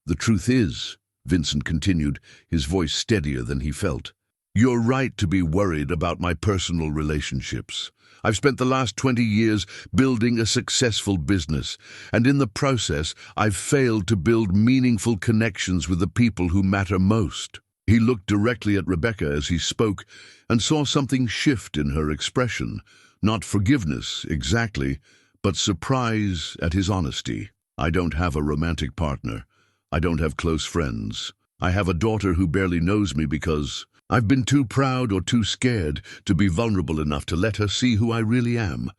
"The truth is," Vincent continued, his voice steadier than he felt, "you're right to be worried about my personal relationships. I've spent the last 20 years building a successful business, and in the process, I've failed to build meaningful connections with the people who matter most." He looked directly at Rebecca as he spoke and saw something shift in her expression. Not forgiveness, exactly, but surprise at his honesty. I don't have a romantic partner. I don't have close friends. I have a daughter who barely knows me because I've been too proud or too scared to be vulnerable enough to let her see who I really am.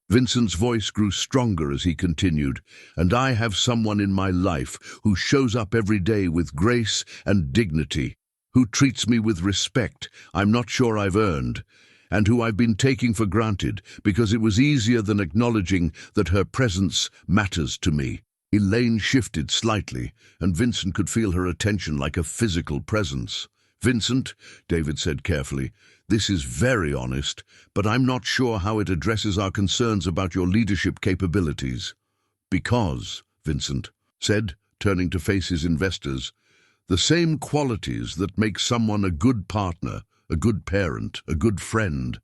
Vincent's voice grew stronger as he continued, and I have someone in my life who shows up every day with grace and dignity, who treats me with respect I'm not sure I've earned, and who I've been taking for granted because it was easier than acknowledging that her presence matters to me. Elaine shifted slightly, and Vincent could feel her attention like a physical presence. "Vincent," David said carefully, "this is very honest, but I'm not sure how it addresses our concerns about your leadership capabilities." "Because," Vincent said, turning to face his investors, "the same qualities that make someone a good partner, a good parent, a good friend,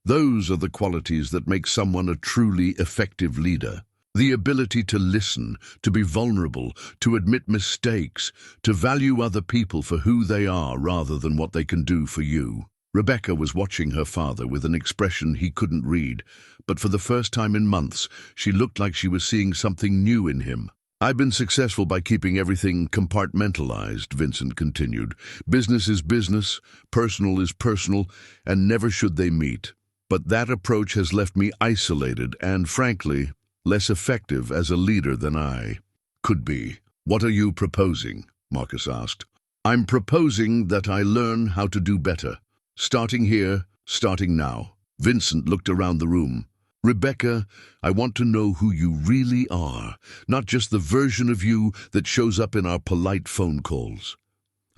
those are the qualities that make someone a truly effective leader. The ability to listen, to be vulnerable, to admit mistakes, to value other people for who they are rather than what they can do for you." Rebecca was watching her father with an expression he couldn't read, but for the first time in months, she looked like she was seeing something new in him. "I've been successful by keeping everything compartmentalized," Vincent continued. "Business is business, personal is personal, and never should they meet. But that approach has left me isolated and, frankly, less effective as a leader than I could be." "What are you proposing?" Marcus asked. "I'm proposing that I learn how to do better. Starting here, starting now." Vincent looked around the room. "Rebecca, I want to know who you really are, not just the version of you that shows up in our polite phone calls.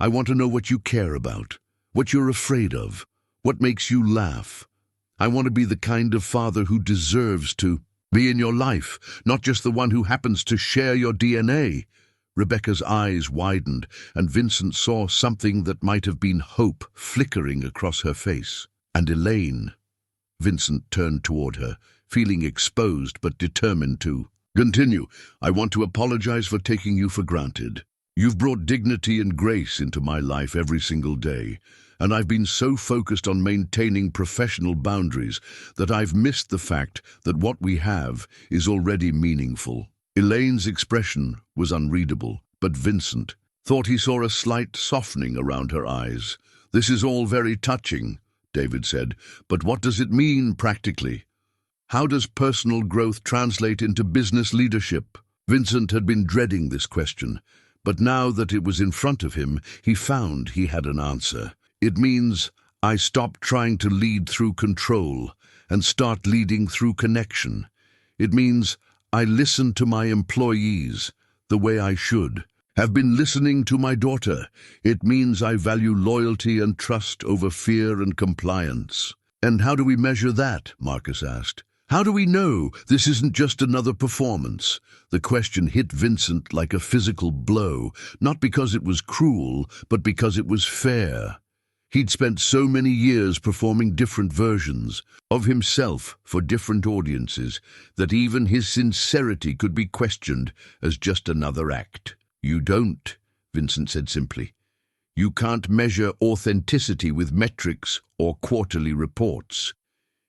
I want to know what you care about, what you're afraid of, what makes you laugh. I want to be the kind of father who deserves to be in your life, not just the one who happens to share your DNA." Rebecca's eyes widened, and Vincent saw something that might have been hope flickering across her face. "And Elaine?" Vincent turned toward her, feeling exposed but determined to continue. "I want to apologize for taking you for granted. You've brought dignity and grace into my life every single day, and I've been so focused on maintaining professional boundaries that I've missed the fact that what we have is already meaningful." Elaine's expression was unreadable, but Vincent thought he saw a slight softening around her eyes. "This is all very touching," David said, "but what does it mean practically? How does personal growth translate into business leadership?" Vincent had been dreading this question, but now that it was in front of him, he found he had an answer. "It means I stop trying to lead through control and start leading through connection. It means I listen to my employees the way I should, have been listening to my daughter. It means I value loyalty and trust over fear and compliance." "And how do we measure that?" Marcus asked. "How do we know this isn't just another performance?" The question hit Vincent like a physical blow, not because it was cruel, but because it was fair. He'd spent so many years performing different versions of himself for different audiences that even his sincerity could be questioned as just another act. "You don't," Vincent said simply. "You can't measure authenticity with metrics or quarterly reports.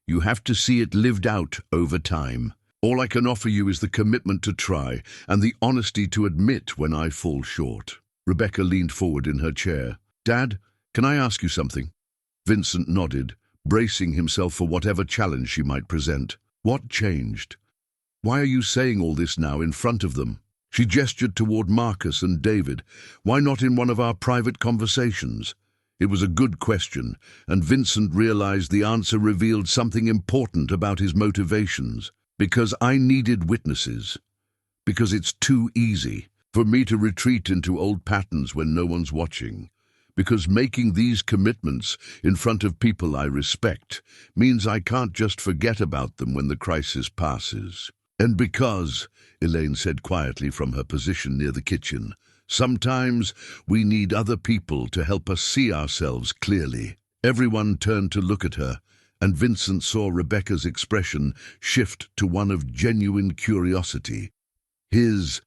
You have to see it lived out over time. All I can offer you is the commitment to try and the honesty to admit when I fall short." Rebecca leaned forward in her chair. "Dad, can I ask you something?" Vincent nodded, bracing himself for whatever challenge she might present. "What changed? Why are you saying all this now in front of them?" She gestured toward Marcus and David. "Why not in one of our private conversations?" It was a good question, and Vincent realized the answer revealed something important about his motivations. "Because I needed witnesses. Because it's too easy for me to retreat into old patterns when no one's watching. Because making these commitments in front of people I respect means I can't just forget about them when the crisis passes. And because," Elaine said quietly from her position near the kitchen, "sometimes we need other people to help us see ourselves clearly." Everyone turned to look at her, and Vincent saw Rebecca's expression shift to one of genuine curiosity. His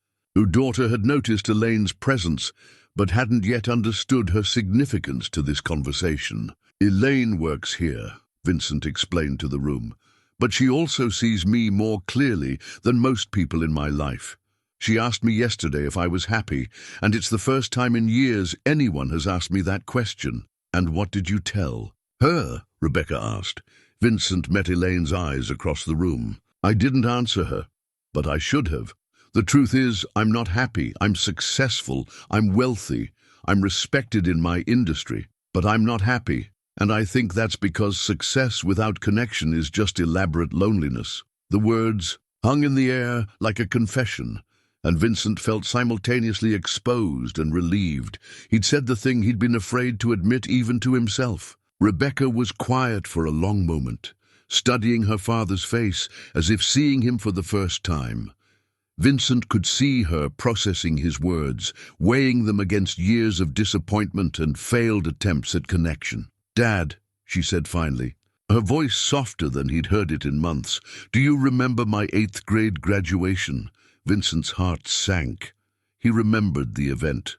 daughter had noticed Elaine's presence, but hadn't yet understood her significance to this conversation. "Elaine works here," Vincent explained to the room, "but she also sees me more clearly than most people in my life. She asked me yesterday if I was happy, and it's the first time in years anyone has asked me that question. And what did you tell her? Rebecca asked. Vincent met Elaine's eyes across the room. I didn't answer her, but I should have. The truth is, I'm not happy. I'm successful. I'm wealthy. I'm respected in my industry, but I'm not happy. And I think that's because success without connection is just elaborate loneliness. The words hung in the air like a confession, and Vincent felt simultaneously exposed and relieved. He'd said the thing he'd been afraid to admit even to himself. Rebecca was quiet for a long moment, studying her father's face as if seeing him for the first time. Vincent could see her processing his words, weighing them against years of disappointment and failed attempts at connection. "Dad," she said finally, her voice softer than he'd heard it in months, "do you remember my 8th grade graduation?" Vincent's heart sank. He remembered the event,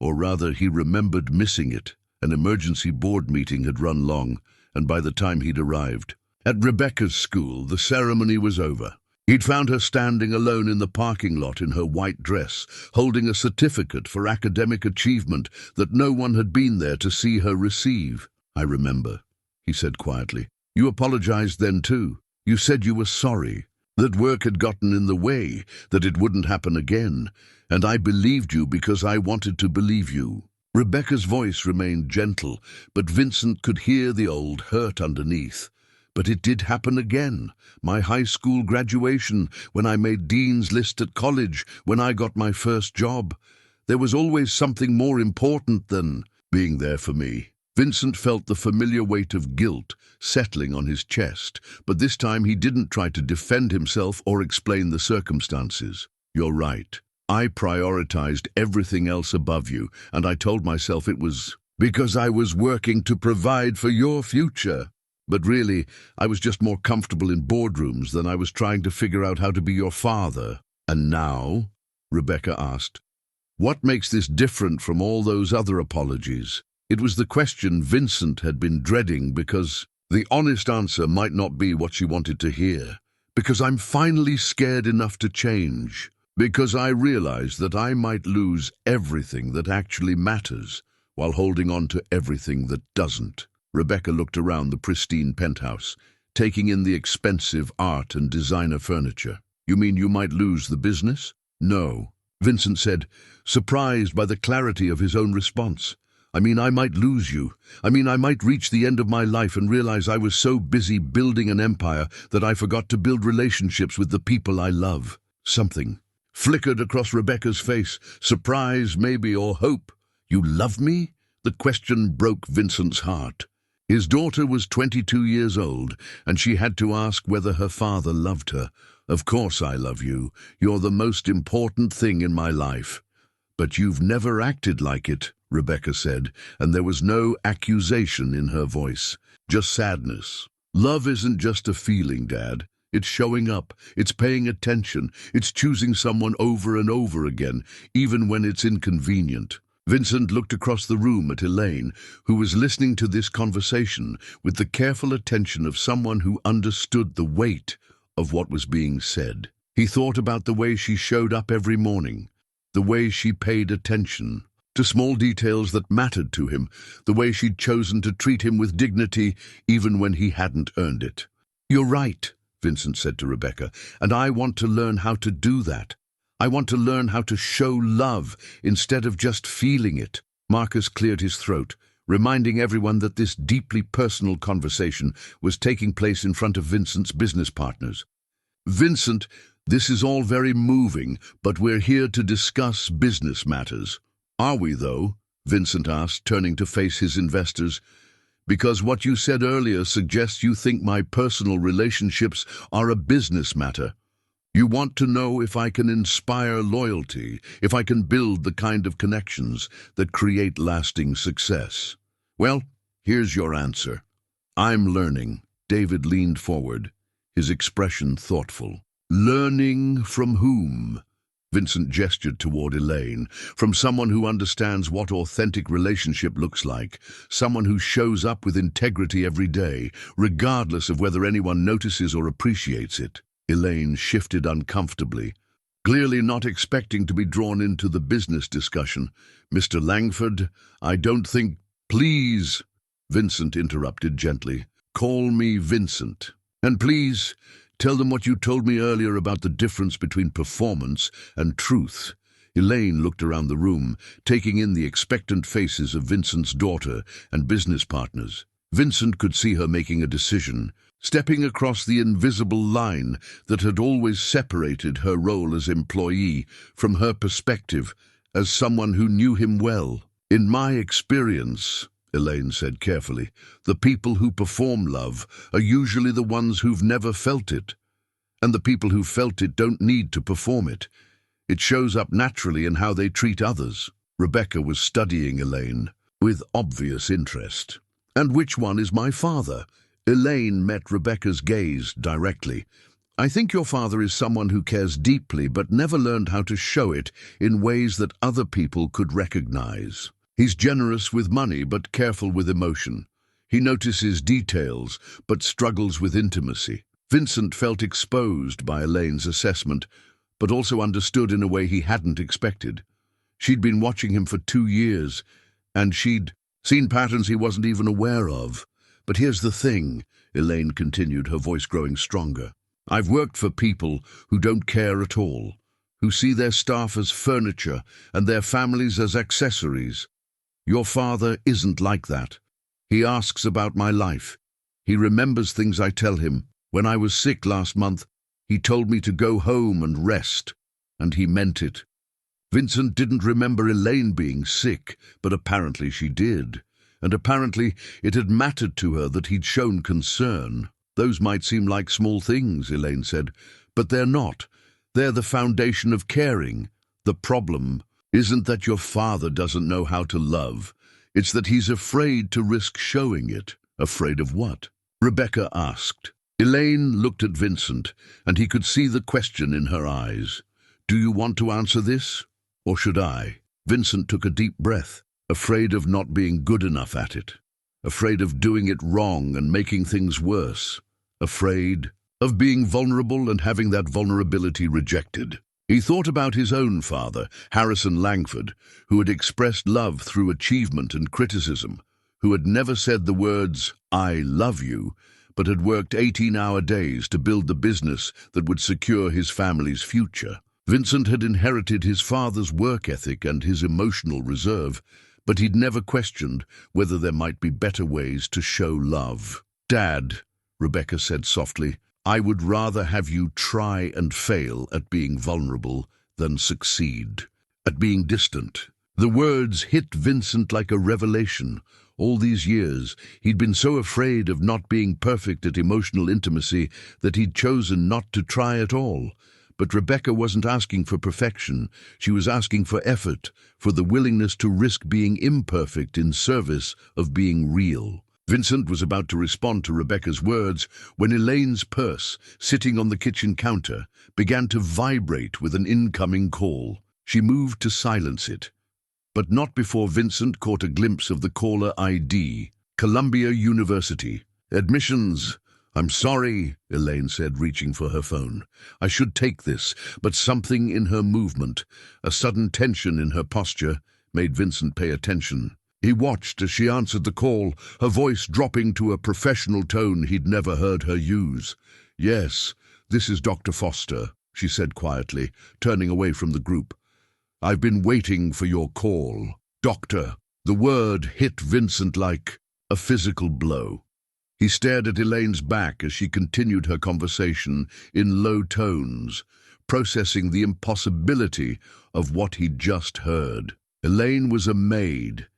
or rather he remembered missing it. An emergency board meeting had run long, and by the time he'd arrived at Rebecca's school, the ceremony was over. He'd found her standing alone in the parking lot in her white dress, holding a certificate for academic achievement that no one had been there to see her receive. "I remember," he said quietly. "You apologized then too. You said you were sorry, that work had gotten in the way, that it wouldn't happen again, and I believed you because I wanted to believe you." Rebecca's voice remained gentle, but Vincent could hear the old hurt underneath. "But it did happen again. My high school graduation, when I made dean's list at college, when I got my first job. There was always something more important than being there for me." Vincent felt the familiar weight of guilt settling on his chest, but this time he didn't try to defend himself or explain the circumstances. "You're right. I prioritized everything else above you, and I told myself it was because I was working to provide for your future. But really, I was just more comfortable in boardrooms than I was trying to figure out how to be your father." "And now?" Rebecca asked. "What makes this different from all those other apologies?" It was the question Vincent had been dreading because the honest answer might not be what she wanted to hear. "Because I'm finally scared enough to change. Because I realize that I might lose everything that actually matters while holding on to everything that doesn't." Rebecca looked around the pristine penthouse, taking in the expensive art and designer furniture. "You mean you might lose the business?" "No," Vincent said, surprised by the clarity of his own response. "I mean, I might lose you. I mean, I might reach the end of my life and realize I was so busy building an empire that I forgot to build relationships with the people I love." Something flickered across Rebecca's face, surprise maybe, or hope. "You love me?" The question broke Vincent's heart. His daughter was 22 years old, and she had to ask whether her father loved her. "Of course I love you. You're the most important thing in my life." "But you've never acted like it," Rebecca said, and there was no accusation in her voice, just sadness. "Love isn't just a feeling, Dad. It's showing up, it's paying attention, it's choosing someone over and over again, even when it's inconvenient." Vincent looked across the room at Elaine, who was listening to this conversation with the careful attention of someone who understood the weight of what was being said. He thought about the way she showed up every morning, the way she paid attention to small details that mattered to him, the way she'd chosen to treat him with dignity even when he hadn't earned it. "You're right," Vincent said to Rebecca, "and I want to learn how to do that. I want to learn how to show love instead of just feeling it." Marcus cleared his throat, reminding everyone that this deeply personal conversation was taking place in front of Vincent's business partners. "Vincent, this is all very moving, but we're here to discuss business matters." "Are we, though?" Vincent asked, turning to face his investors. "Because what you said earlier suggests you think my personal relationships are a business matter. You want to know if I can inspire loyalty, if I can build the kind of connections that create lasting success. Well, here's your answer. I'm learning." David leaned forward, his expression thoughtful. "Learning from whom?" Vincent gestured toward Elaine. "From someone who understands what authentic relationship looks like, someone who shows up with integrity every day, regardless of whether anyone notices or appreciates it." Elaine shifted uncomfortably. clearly not expecting to be drawn into the business discussion. "Mr. Langford, I don't think—" "Please," Vincent interrupted gently. "Call me Vincent. And please, tell them what you told me earlier about the difference between performance and truth." Elaine looked around the room, taking in the expectant faces of Vincent's daughter and business partners. Vincent could see her making a decision, stepping across the invisible line that had always separated her role as employee from her perspective as someone who knew him well. "In my experience," Elaine said carefully, "the people who perform love are usually the ones who've never felt it. And the people who felt it don't need to perform it. It shows up naturally in how they treat others." Rebecca was studying Elaine with obvious interest. "And which one is my father?" Elaine met Rebecca's gaze directly. "I think your father is someone who cares deeply but never learned how to show it in ways that other people could recognize. He's generous with money but careful with emotion. He notices details but struggles with intimacy." Vincent felt exposed by Elaine's assessment, but also understood in a way he hadn't expected. She'd been watching him for 2 years, and she'd seen patterns he wasn't even aware of. "But here's the thing," Elaine continued, her voice growing stronger. "I've worked for people who don't care at all, who see their staff as furniture and their families as accessories. Your father isn't like that. He asks about my life. He remembers things I tell him. When I was sick last month, he told me to go home and rest, and he meant it." Vincent didn't remember Elaine being sick, but apparently she did. And apparently it had mattered to her that he'd shown concern. "Those might seem like small things," Elaine said, "but they're not. They're the foundation of caring. The problem isn't that your father doesn't know how to love. It's that he's afraid to risk showing it." "Afraid of what?" Rebecca asked. Elaine looked at Vincent, and he could see the question in her eyes. "Do you want to answer this, or should I?" Vincent took a deep breath. "Afraid of not being good enough at it. Afraid of doing it wrong and making things worse. Afraid of being vulnerable and having that vulnerability rejected." He thought about his own father, Harrison Langford, who had expressed love through achievement and criticism, who had never said the words, "I love you," but had worked 18-hour days to build the business that would secure his family's future. Vincent had inherited his father's work ethic and his emotional reserve, but he'd never questioned whether there might be better ways to show love. "Dad," Rebecca said softly, "I would rather have you try and fail at being vulnerable than succeed at being distant." The words hit Vincent like a revelation. All these years, he'd been so afraid of not being perfect at emotional intimacy that he'd chosen not to try at all. But Rebecca wasn't asking for perfection. She was asking for effort, for the willingness to risk being imperfect in service of being real. Vincent was about to respond to Rebecca's words when Elaine's purse, sitting on the kitchen counter, began to vibrate with an incoming call. She moved to silence it, but not before Vincent caught a glimpse of the caller ID. "Columbia University. Admissions." "I'm sorry," Elaine said, reaching for her phone. "I should take this," but something in her movement, a sudden tension in her posture, made Vincent pay attention. He watched as she answered the call, her voice dropping to a professional tone he'd never heard her use. "Yes, this is Dr. Foster," she said quietly, turning away from the group. "I've been waiting for your call." "Doctor." The word hit Vincent like a physical blow. He stared at Elaine's back as she continued her conversation in low tones, processing the impossibility of what he'd just heard. Elaine was a maid.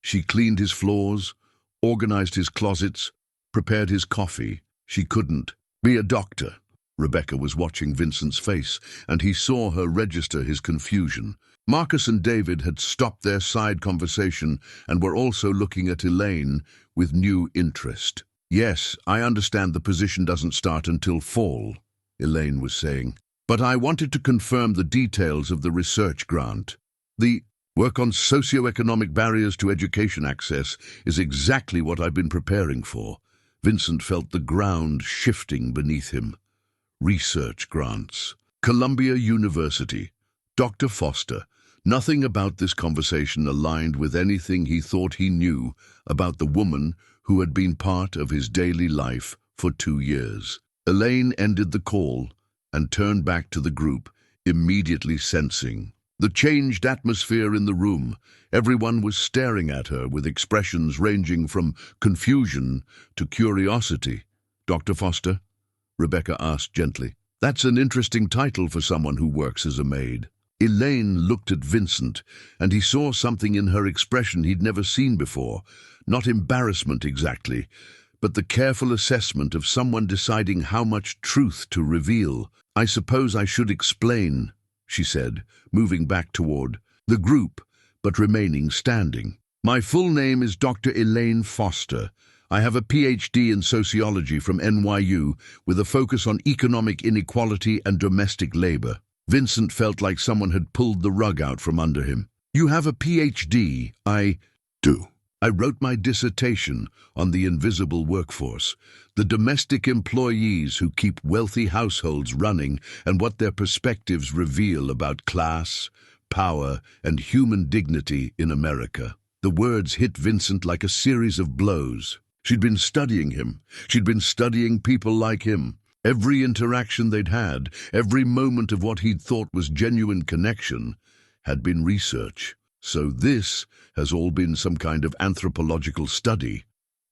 She cleaned his floors, organized his closets, prepared his coffee. She couldn't be a doctor. Rebecca was watching Vincent's face, and he saw her register his confusion. Marcus and David had stopped their side conversation and were also looking at Elaine with new interest. "Yes, I understand the position doesn't start until fall," Elaine was saying, "but I wanted to confirm the details of the research grant. The work on socioeconomic barriers to education access is exactly what I've been preparing for." Vincent felt the ground shifting beneath him. Research grants. Columbia University. Dr. Foster. Nothing about this conversation aligned with anything he thought he knew about the woman who had been part of his daily life for 2 years. Elaine ended the call and turned back to the group, immediately sensing the changed atmosphere in the room. Everyone was staring at her with expressions ranging from confusion to curiosity. "Dr. Foster?" Rebecca asked gently. "That's an interesting title for someone who works as a maid." Elaine looked at Vincent, and he saw something in her expression he'd never seen before. Not embarrassment exactly, but the careful assessment of someone deciding how much truth to reveal. "I suppose I should explain," she said, moving back toward the group, but remaining standing. "My full name is Dr. Elaine Foster. I have a PhD in sociology from NYU with a focus on economic inequality and domestic labor." Vincent felt like someone had pulled the rug out from under him. "You have a PhD?" "I do. I wrote my dissertation on the invisible workforce, the domestic employees who keep wealthy households running and what their perspectives reveal about class, power, and human dignity in America." The words hit Vincent like a series of blows. She'd been studying him. She'd been studying people like him. Every interaction they'd had, every moment of what he'd thought was genuine connection, had been research. "So this has all been some kind of anthropological study?"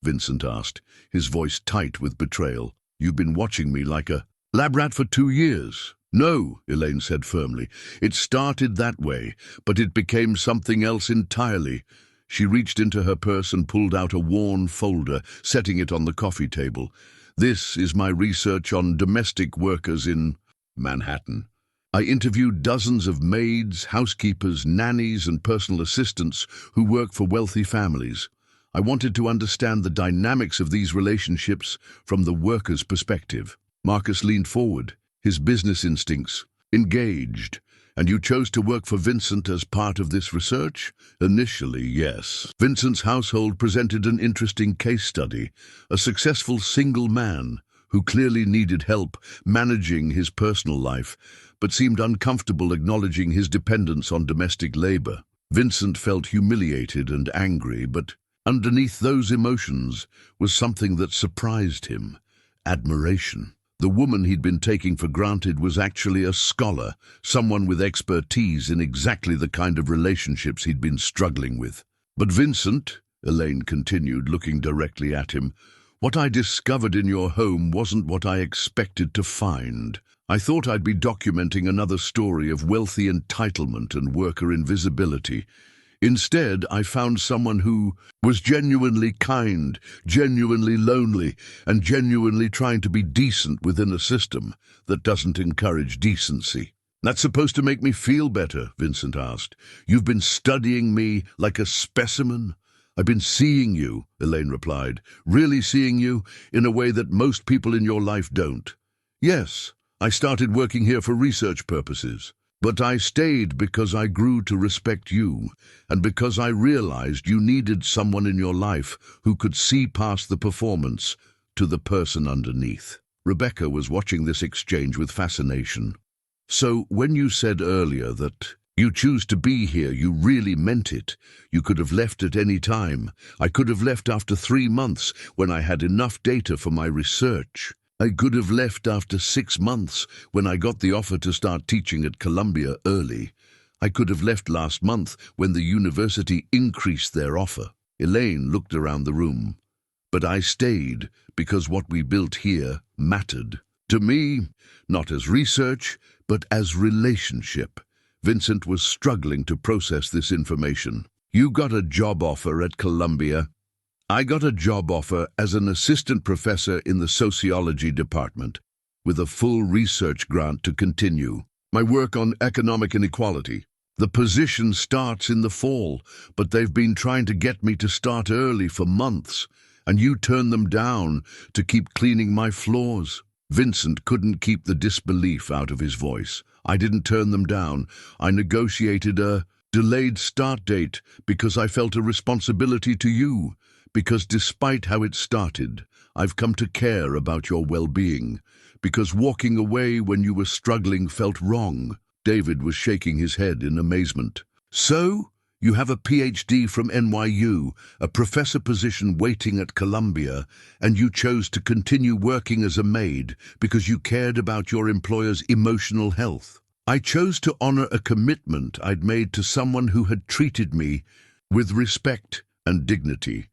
Vincent asked, his voice tight with betrayal. "You've been watching me like a lab rat for 2 years?" "No," Elaine said firmly. "It started that way, but it became something else entirely." She reached into her purse and pulled out a worn folder, setting it on the coffee table. "This is my research on domestic workers in Manhattan. I interviewed dozens of maids, housekeepers, nannies, and personal assistants who work for wealthy families. I wanted to understand the dynamics of these relationships from the worker's perspective." Marcus leaned forward, his business instincts engaged. "And you chose to work for Vincent as part of this research?" "Initially, yes." Vincent's household presented an interesting case study, a successful single man who clearly needed help managing his personal life, but seemed uncomfortable acknowledging his dependence on domestic labor. Vincent felt humiliated and angry, but underneath those emotions was something that surprised him: admiration. The woman he'd been taking for granted was actually a scholar, someone with expertise in exactly the kind of relationships he'd been struggling with. "But Vincent," Elaine continued, looking directly at him, "what I discovered in your home wasn't what I expected to find. I thought I'd be documenting another story of wealthy entitlement and worker invisibility. Instead, I found someone who was genuinely kind, genuinely lonely, and genuinely trying to be decent within a system that doesn't encourage decency." "That's supposed to make me feel better?" Vincent asked. "You've been studying me like a specimen?" "I've been seeing you," Elaine replied, "really seeing you in a way that most people in your life don't." "Yes, I started working here for research purposes. But I stayed because I grew to respect you, and because I realized you needed someone in your life who could see past the performance to the person underneath." Rebecca was watching this exchange with fascination. "So when you said earlier that you choose to be here, you really meant it. You could have left at any time. I could have left after 3 months when I had enough data for my research. I could have left after 6 months when I got the offer to start teaching at Columbia early. I could have left last month when the university increased their offer." Elaine looked around the room. "But I stayed because what we built here mattered. To me, not as research, but as relationship." Vincent was struggling to process this information. "You got a job offer at Columbia." "I got a job offer as an assistant professor in the sociology department, with a full research grant to continue my work on economic inequality. The position starts in the fall, but they've been trying to get me to start early for months, and you turned them down to keep cleaning my floors." Vincent couldn't keep the disbelief out of his voice. "I didn't turn them down. I negotiated a Delayed start date because I felt a responsibility to you, because despite how it started, I've come to care about your well-being, because walking away when you were struggling felt wrong. David was shaking his head in amazement. So, you have a PhD from NYU, a professor position waiting at Columbia, and you chose to continue working as a maid because you cared about your employer's emotional health. I chose to honor a commitment I'd made to someone who had treated me with respect and dignity.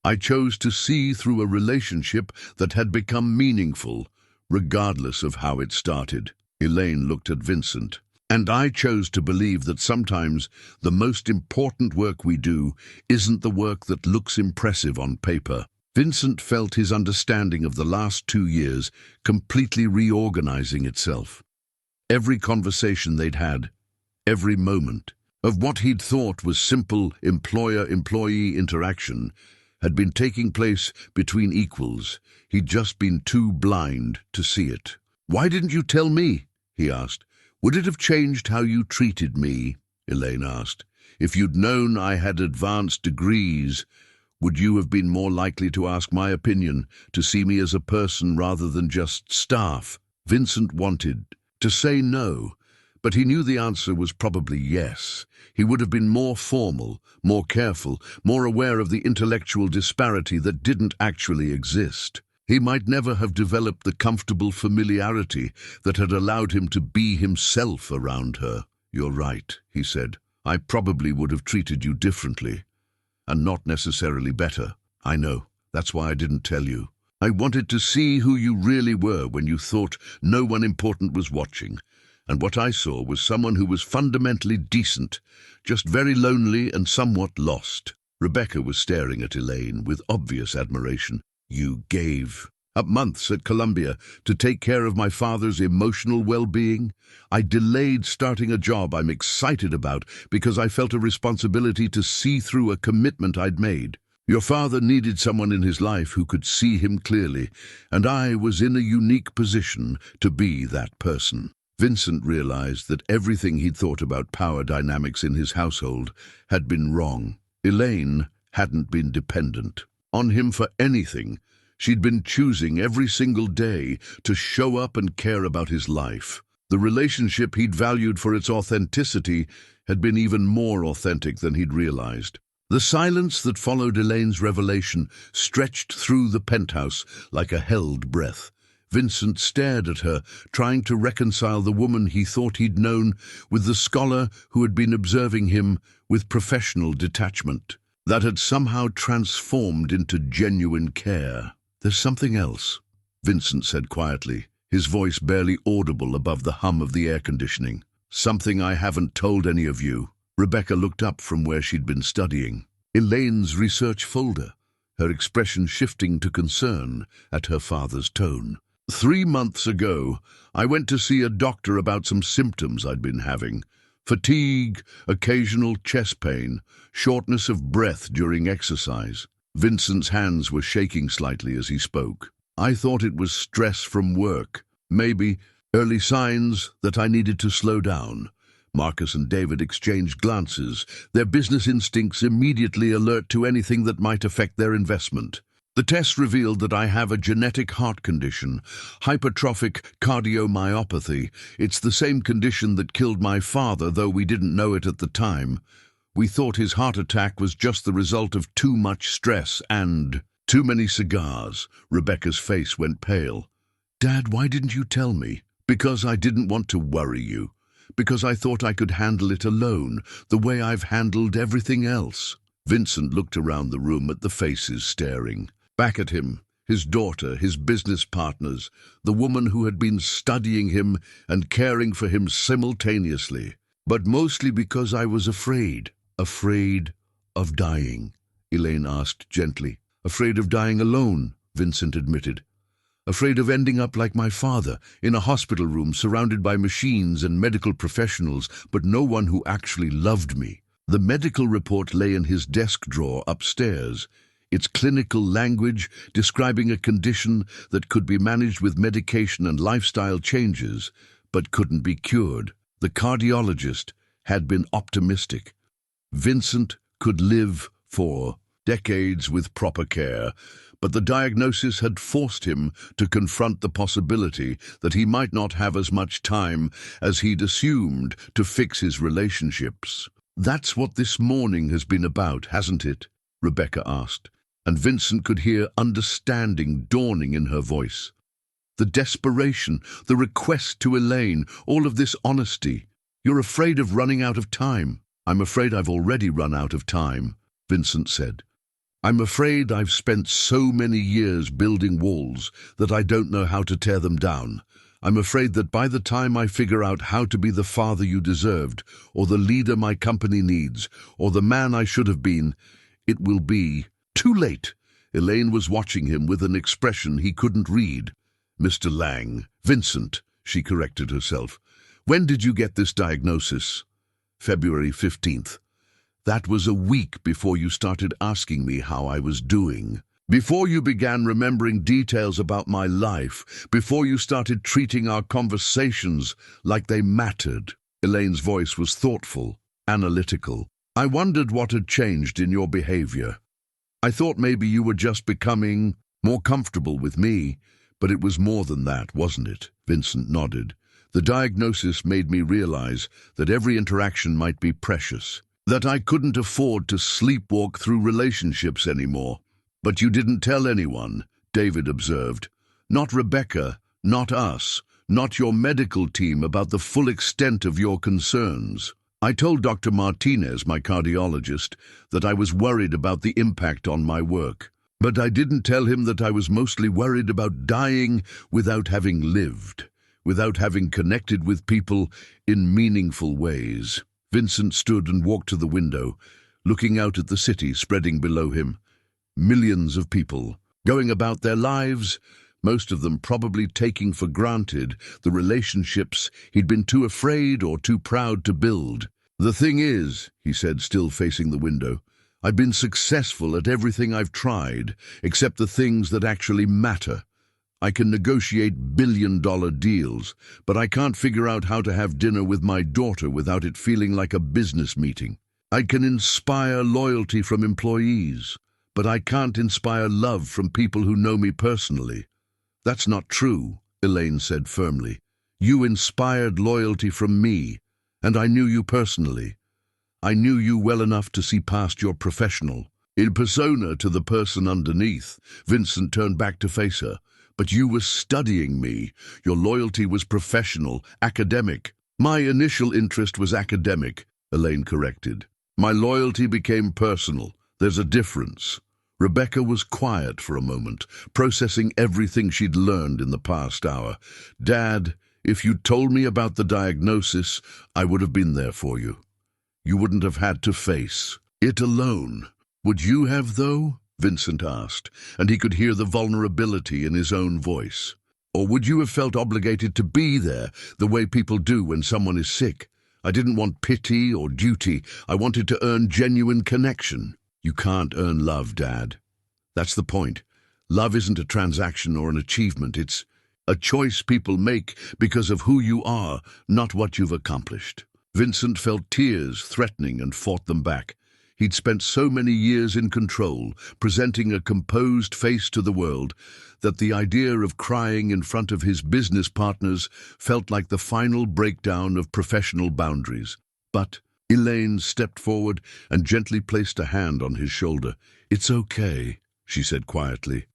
I chose to see through a relationship that had become meaningful, regardless of how it started. Elaine looked at Vincent. And I chose to believe that sometimes the most important work we do isn't the work that looks impressive on paper. Vincent felt his understanding of the last 2 years completely reorganizing itself. Every conversation they'd had, every moment, of what he'd thought was simple employer-employee interaction had been taking place between equals. He'd just been too blind to see it. "Why didn't you tell me?" he asked. "Would it have changed how you treated me?" Elaine asked. "If you'd known I had advanced degrees, would you have been more likely to ask my opinion, to see me as a person rather than just staff?" Vincent wanted to say no, but he knew the answer was probably yes. He would have been more formal, more careful, more aware of the intellectual disparity that didn't actually exist. He might never have developed the comfortable familiarity that had allowed him to be himself around her. "You're right," he said. "I probably would have treated you differently, and not necessarily better. I know. That's why I didn't tell you. I wanted to see who you really were when you thought no one important was watching. And what I saw was someone who was fundamentally decent, just very lonely and somewhat lost." Rebecca was staring at Elaine with obvious admiration. "You gave up months at Columbia to take care of my father's emotional well-being. I delayed starting a job I'm excited about because I felt a responsibility to see through a commitment I'd made. Your father needed someone in his life who could see him clearly, and I was in a unique position to be that person." Vincent realized that everything he'd thought about power dynamics in his household had been wrong. Elaine hadn't been dependent on him for anything. She'd been choosing every single day to show up and care about his life. The relationship he'd valued for its authenticity had been even more authentic than he'd realized. The silence that followed Elaine's revelation stretched through the penthouse like a held breath. Vincent stared at her, trying to reconcile the woman he thought he'd known with the scholar who had been observing him with professional detachment that had somehow transformed into genuine care. "There's something else," Vincent said quietly, his voice barely audible above the hum of the air conditioning. "Something I haven't told any of you." Rebecca looked up from where she'd been studying. Elaine's research folder, her expression shifting to concern at her father's tone. 3 months ago, I went to see a doctor about some symptoms I'd been having. Fatigue, occasional chest pain, shortness of breath during exercise. Vincent's hands were shaking slightly as he spoke. I thought it was stress from work, maybe early signs that I needed to slow down. Marcus and David exchanged glances, their business instincts immediately alert to anything that might affect their investment. The test revealed that I have a genetic heart condition, hypertrophic cardiomyopathy. It's the same condition that killed my father, though we didn't know it at the time. We thought his heart attack was just the result of too much stress and too many cigars. Rebecca's face went pale. "Dad, why didn't you tell me?" "Because I didn't want to worry you. Because I thought I could handle it alone, the way I've handled everything else." Vincent looked around the room at the faces staring. Back at him, his daughter, his business partners, the woman who had been studying him and caring for him simultaneously. "But mostly because I was afraid." "Afraid of dying?" Elaine asked gently. "Afraid of dying alone," Vincent admitted. "Afraid of ending up like my father, in a hospital room surrounded by machines and medical professionals, but no one who actually loved me." The medical report lay in his desk drawer upstairs, its clinical language describing a condition that could be managed with medication and lifestyle changes, but couldn't be cured. The cardiologist had been optimistic. Vincent could live for decades with proper care, but the diagnosis had forced him to confront the possibility that he might not have as much time as he'd assumed to fix his relationships. "That's what this morning has been about, hasn't it?" Rebecca asked, and Vincent could hear understanding dawning in her voice. The desperation, the request to Elaine, all of this honesty. "You're afraid of running out of time." "I'm afraid I've already run out of time," Vincent said. "I'm afraid I've spent so many years building walls that I don't know how to tear them down. I'm afraid that by the time I figure out how to be the father you deserved, or the leader my company needs, or the man I should have been, it will be too late." Elaine was watching him with an expression he couldn't read. "Mr. Vincent," she corrected herself. "When did you get this diagnosis?" "February 15th. That was a week before you started asking me how I was doing. Before you began remembering details about my life, before you started treating our conversations like they mattered." Elaine's voice was thoughtful, analytical. "I wondered what had changed in your behavior. I thought maybe you were just becoming more comfortable with me, but it was more than that, wasn't it?" Vincent nodded. "The diagnosis made me realize that every interaction might be precious, that I couldn't afford to sleepwalk through relationships anymore." "But you didn't tell anyone," David observed. "Not Rebecca, not us, not your medical team about the full extent of your concerns." "I told Dr. Martinez, my cardiologist, that I was worried about the impact on my work. But I didn't tell him that I was mostly worried about dying without having lived, without having connected with people in meaningful ways." Vincent stood and walked to the window, looking out at the city spreading below him. Millions of people, going about their lives, most of them probably taking for granted the relationships he'd been too afraid or too proud to build. "The thing is," he said, still facing the window, "I've been successful at everything I've tried, except the things that actually matter. I can negotiate billion-dollar deals, but I can't figure out how to have dinner with my daughter without it feeling like a business meeting. I can inspire loyalty from employees, but I can't inspire love from people who know me personally." "That's not true," Elaine said firmly. "You inspired loyalty from me, and I knew you personally. I knew you well enough to see past your professional in persona to the person underneath." Vincent turned back to face her. "But you were studying me. Your loyalty was professional, academic." "My initial interest was academic," Elaine corrected. "My loyalty became personal. There's a difference." Rebecca was quiet for a moment, processing everything she'd learned in the past hour. "Dad, if you'd told me about the diagnosis, I would have been there for you. You wouldn't have had to face it alone." "Would you have, though?" Vincent asked, and he could hear the vulnerability in his own voice. "Or would you have felt obligated to be there, the way people do when someone is sick? I didn't want pity or duty. I wanted to earn genuine connection." "You can't earn love, Dad. That's the point. Love isn't a transaction or an achievement. It's a choice people make because of who you are, not what you've accomplished." Vincent felt tears threatening and fought them back. He'd spent so many years in control, presenting a composed face to the world, that the idea of crying in front of his business partners felt like the final breakdown of professional boundaries. But Elaine stepped forward and gently placed a hand on his shoulder. "It's okay," she said quietly.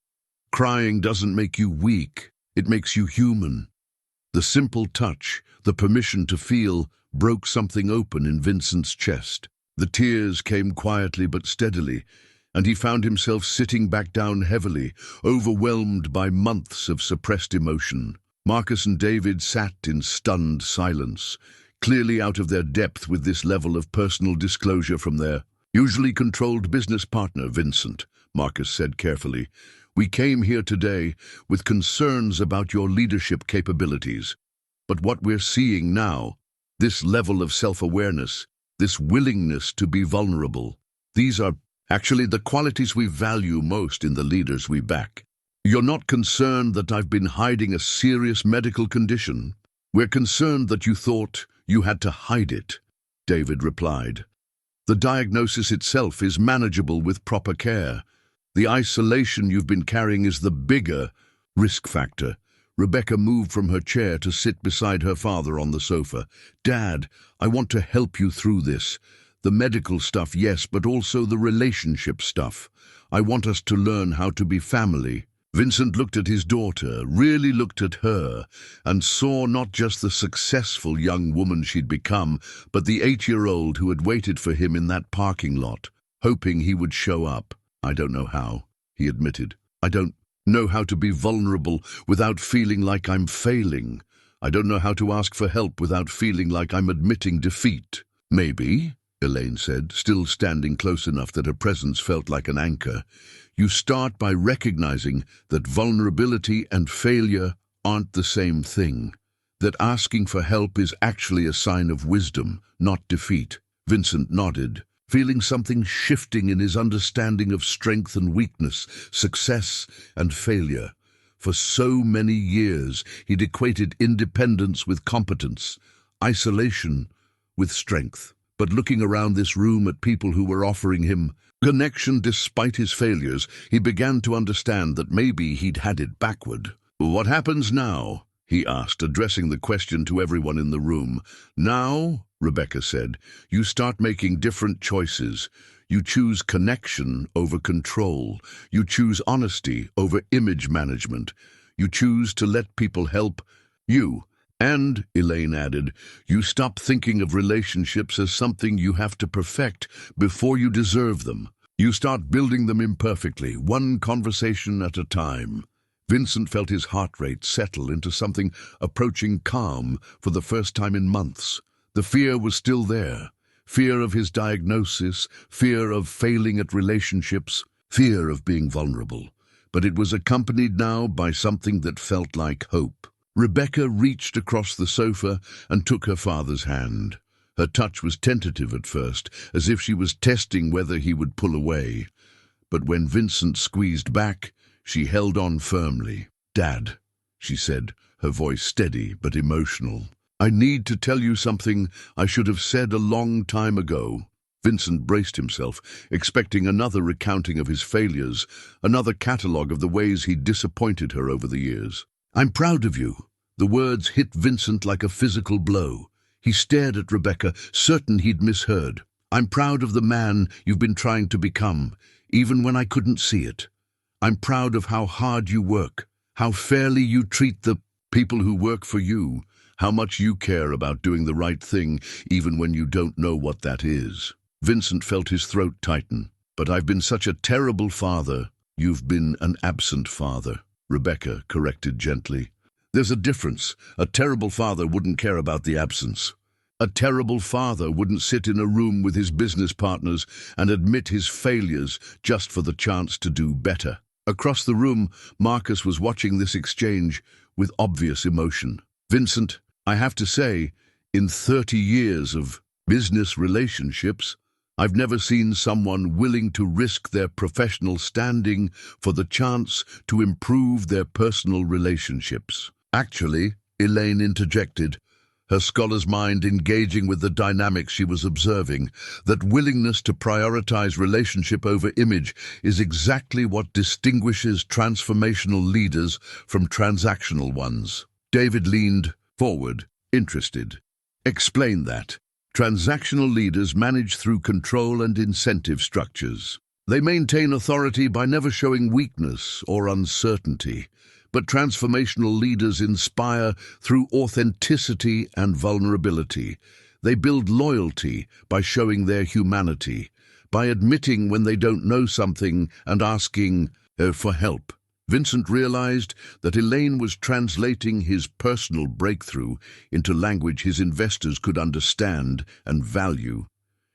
"Crying doesn't make you weak. It makes you human." The simple touch, the permission to feel, broke something open in Vincent's chest. The tears came quietly but steadily, and he found himself sitting back down heavily, overwhelmed by months of suppressed emotion. Marcus and David sat in stunned silence, clearly out of their depth with this level of personal disclosure from their usually controlled business partner, Vincent. Marcus said carefully, "We came here today with concerns about your leadership capabilities. But what we're seeing now, this level of self-awareness, this willingness to be vulnerable, these are actually the qualities we value most in the leaders we back. You're not concerned that I've been hiding a serious medical condition. We're concerned that you thought you had to hide it," David replied. The diagnosis itself is manageable with proper care. The isolation you've been carrying is the bigger risk factor. Rebecca moved from her chair to sit beside her father on the sofa. Dad, I want to help you through this. The medical stuff, yes, but also the relationship stuff. I want us to learn how to be family. Vincent looked at his daughter, really looked at her, and saw not just the successful young woman she'd become, but the 8-year-old who had waited for him in that parking lot, hoping he would show up. I don't know how, he admitted. I don't know how to be vulnerable without feeling like I'm failing. I don't know how to ask for help without feeling like I'm admitting defeat. Maybe, Elaine said, still standing close enough that her presence felt like an anchor. You start by recognizing that vulnerability and failure aren't the same thing. That asking for help is actually a sign of wisdom, not defeat. Vincent nodded, feeling something shifting in his understanding of strength and weakness, success and failure. For so many years, he'd equated independence with competence, isolation with strength. But looking around this room at people who were offering him connection despite his failures, he began to understand that maybe he'd had it backward. What happens now? He asked, addressing the question to everyone in the room. Now, Rebecca said, you start making different choices. You choose connection over control. You choose honesty over image management. You choose to let people help you. And, Elaine added, you stop thinking of relationships as something you have to perfect before you deserve them. You start building them imperfectly, one conversation at a time. Vincent felt his heart rate settle into something approaching calm for the first time in months. The fear was still there. Fear of his diagnosis, fear of failing at relationships, fear of being vulnerable. But it was accompanied now by something that felt like hope. Rebecca reached across the sofa and took her father's hand. Her touch was tentative at first, as if she was testing whether he would pull away. But when Vincent squeezed back, she held on firmly. Dad, she said, her voice steady but emotional. I need to tell you something I should have said a long time ago. Vincent braced himself, expecting another recounting of his failures, another catalogue of the ways he'd disappointed her over the years. I'm proud of you. The words hit Vincent like a physical blow. He stared at Rebecca, certain he'd misheard. I'm proud of the man you've been trying to become, even when I couldn't see it. I'm proud of how hard you work, how fairly you treat the people who work for you, how much you care about doing the right thing, even when you don't know what that is. Vincent felt his throat tighten. But I've been such a terrible father. You've been an absent father, Rebecca corrected gently. There's a difference. A terrible father wouldn't care about the absence. A terrible father wouldn't sit in a room with his business partners and admit his failures just for the chance to do better. Across the room, Marcus was watching this exchange with obvious emotion. Vincent, I have to say, in 30 years of business relationships, I've never seen someone willing to risk their professional standing for the chance to improve their personal relationships. Actually, Elaine interjected, her scholar's mind engaging with the dynamics she was observing, that willingness to prioritize relationship over image is exactly what distinguishes transformational leaders from transactional ones. David leaned forward, interested. Explain that. Transactional leaders manage through control and incentive structures. They maintain authority by never showing weakness or uncertainty. But transformational leaders inspire through authenticity and vulnerability. They build loyalty by showing their humanity, by admitting when they don't know something and asking for help. Vincent realized that Elaine was translating his personal breakthrough into language his investors could understand and value.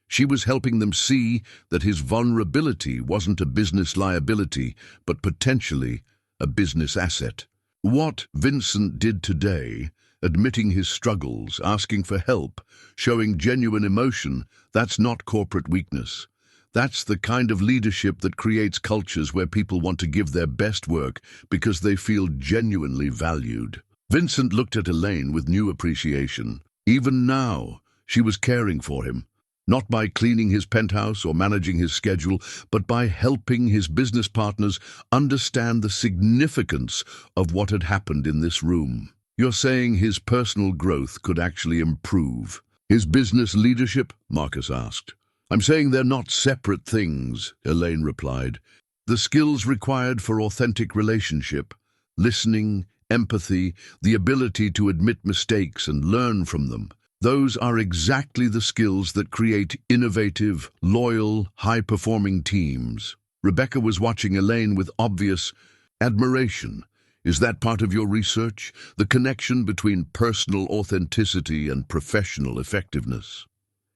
She was helping them see that his vulnerability wasn't a business liability, but potentially a business asset. What Vincent did today, admitting his struggles, asking for help, showing genuine emotion, that's not corporate weakness. That's the kind of leadership that creates cultures where people want to give their best work because they feel genuinely valued. Vincent looked at Elaine with new appreciation. Even now, she was caring for him, Not by cleaning his penthouse or managing his schedule, but by helping his business partners understand the significance of what had happened in this room. You're saying his personal growth could actually improve his business leadership? Marcus asked. I'm saying they're not separate things, Elaine replied. The skills required for authentic relationship, listening, empathy, the ability to admit mistakes and learn from them, those are exactly the skills that create innovative, loyal, high-performing teams. Rebecca was watching Elaine with obvious admiration. Is that part of your research? The connection between personal authenticity and professional effectiveness?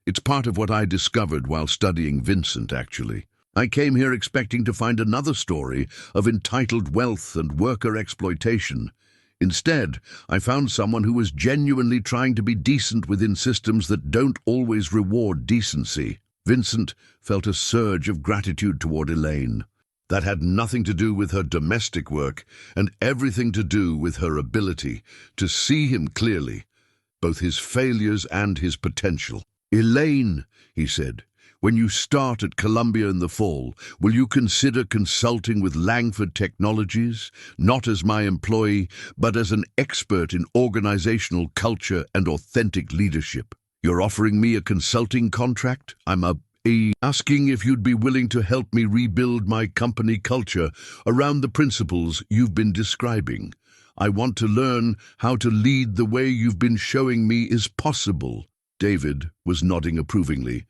It's part of what I discovered while studying Vincent, actually. I came here expecting to find another story of entitled wealth and worker exploitation. Instead, I found someone who was genuinely trying to be decent within systems that don't always reward decency. Vincent felt a surge of gratitude toward Elaine. That had nothing to do with her domestic work and everything to do with her ability to see him clearly, both his failures and his potential. Elaine, he said, when you start at Columbia in the fall, will you consider consulting with Langford Technologies, not as my employee, but as an expert in organizational culture and authentic leadership? You're offering me a consulting contract? I'm asking if you'd be willing to help me rebuild my company culture around the principles you've been describing. I want to learn how to lead the way you've been showing me is possible. David was nodding approvingly.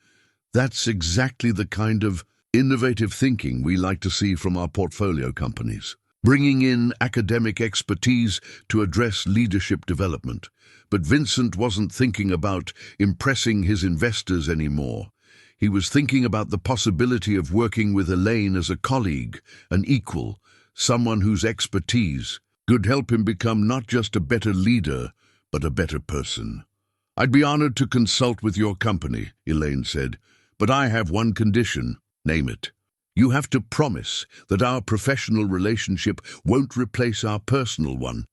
That's exactly the kind of innovative thinking we like to see from our portfolio companies. Bringing in academic expertise to address leadership development. But Vincent wasn't thinking about impressing his investors anymore. He was thinking about the possibility of working with Elaine as a colleague, an equal, someone whose expertise could help him become not just a better leader, but a better person. I'd be honored to consult with your company, Elaine said. But I have one condition. Name it. You have to promise that our professional relationship won't replace our personal one.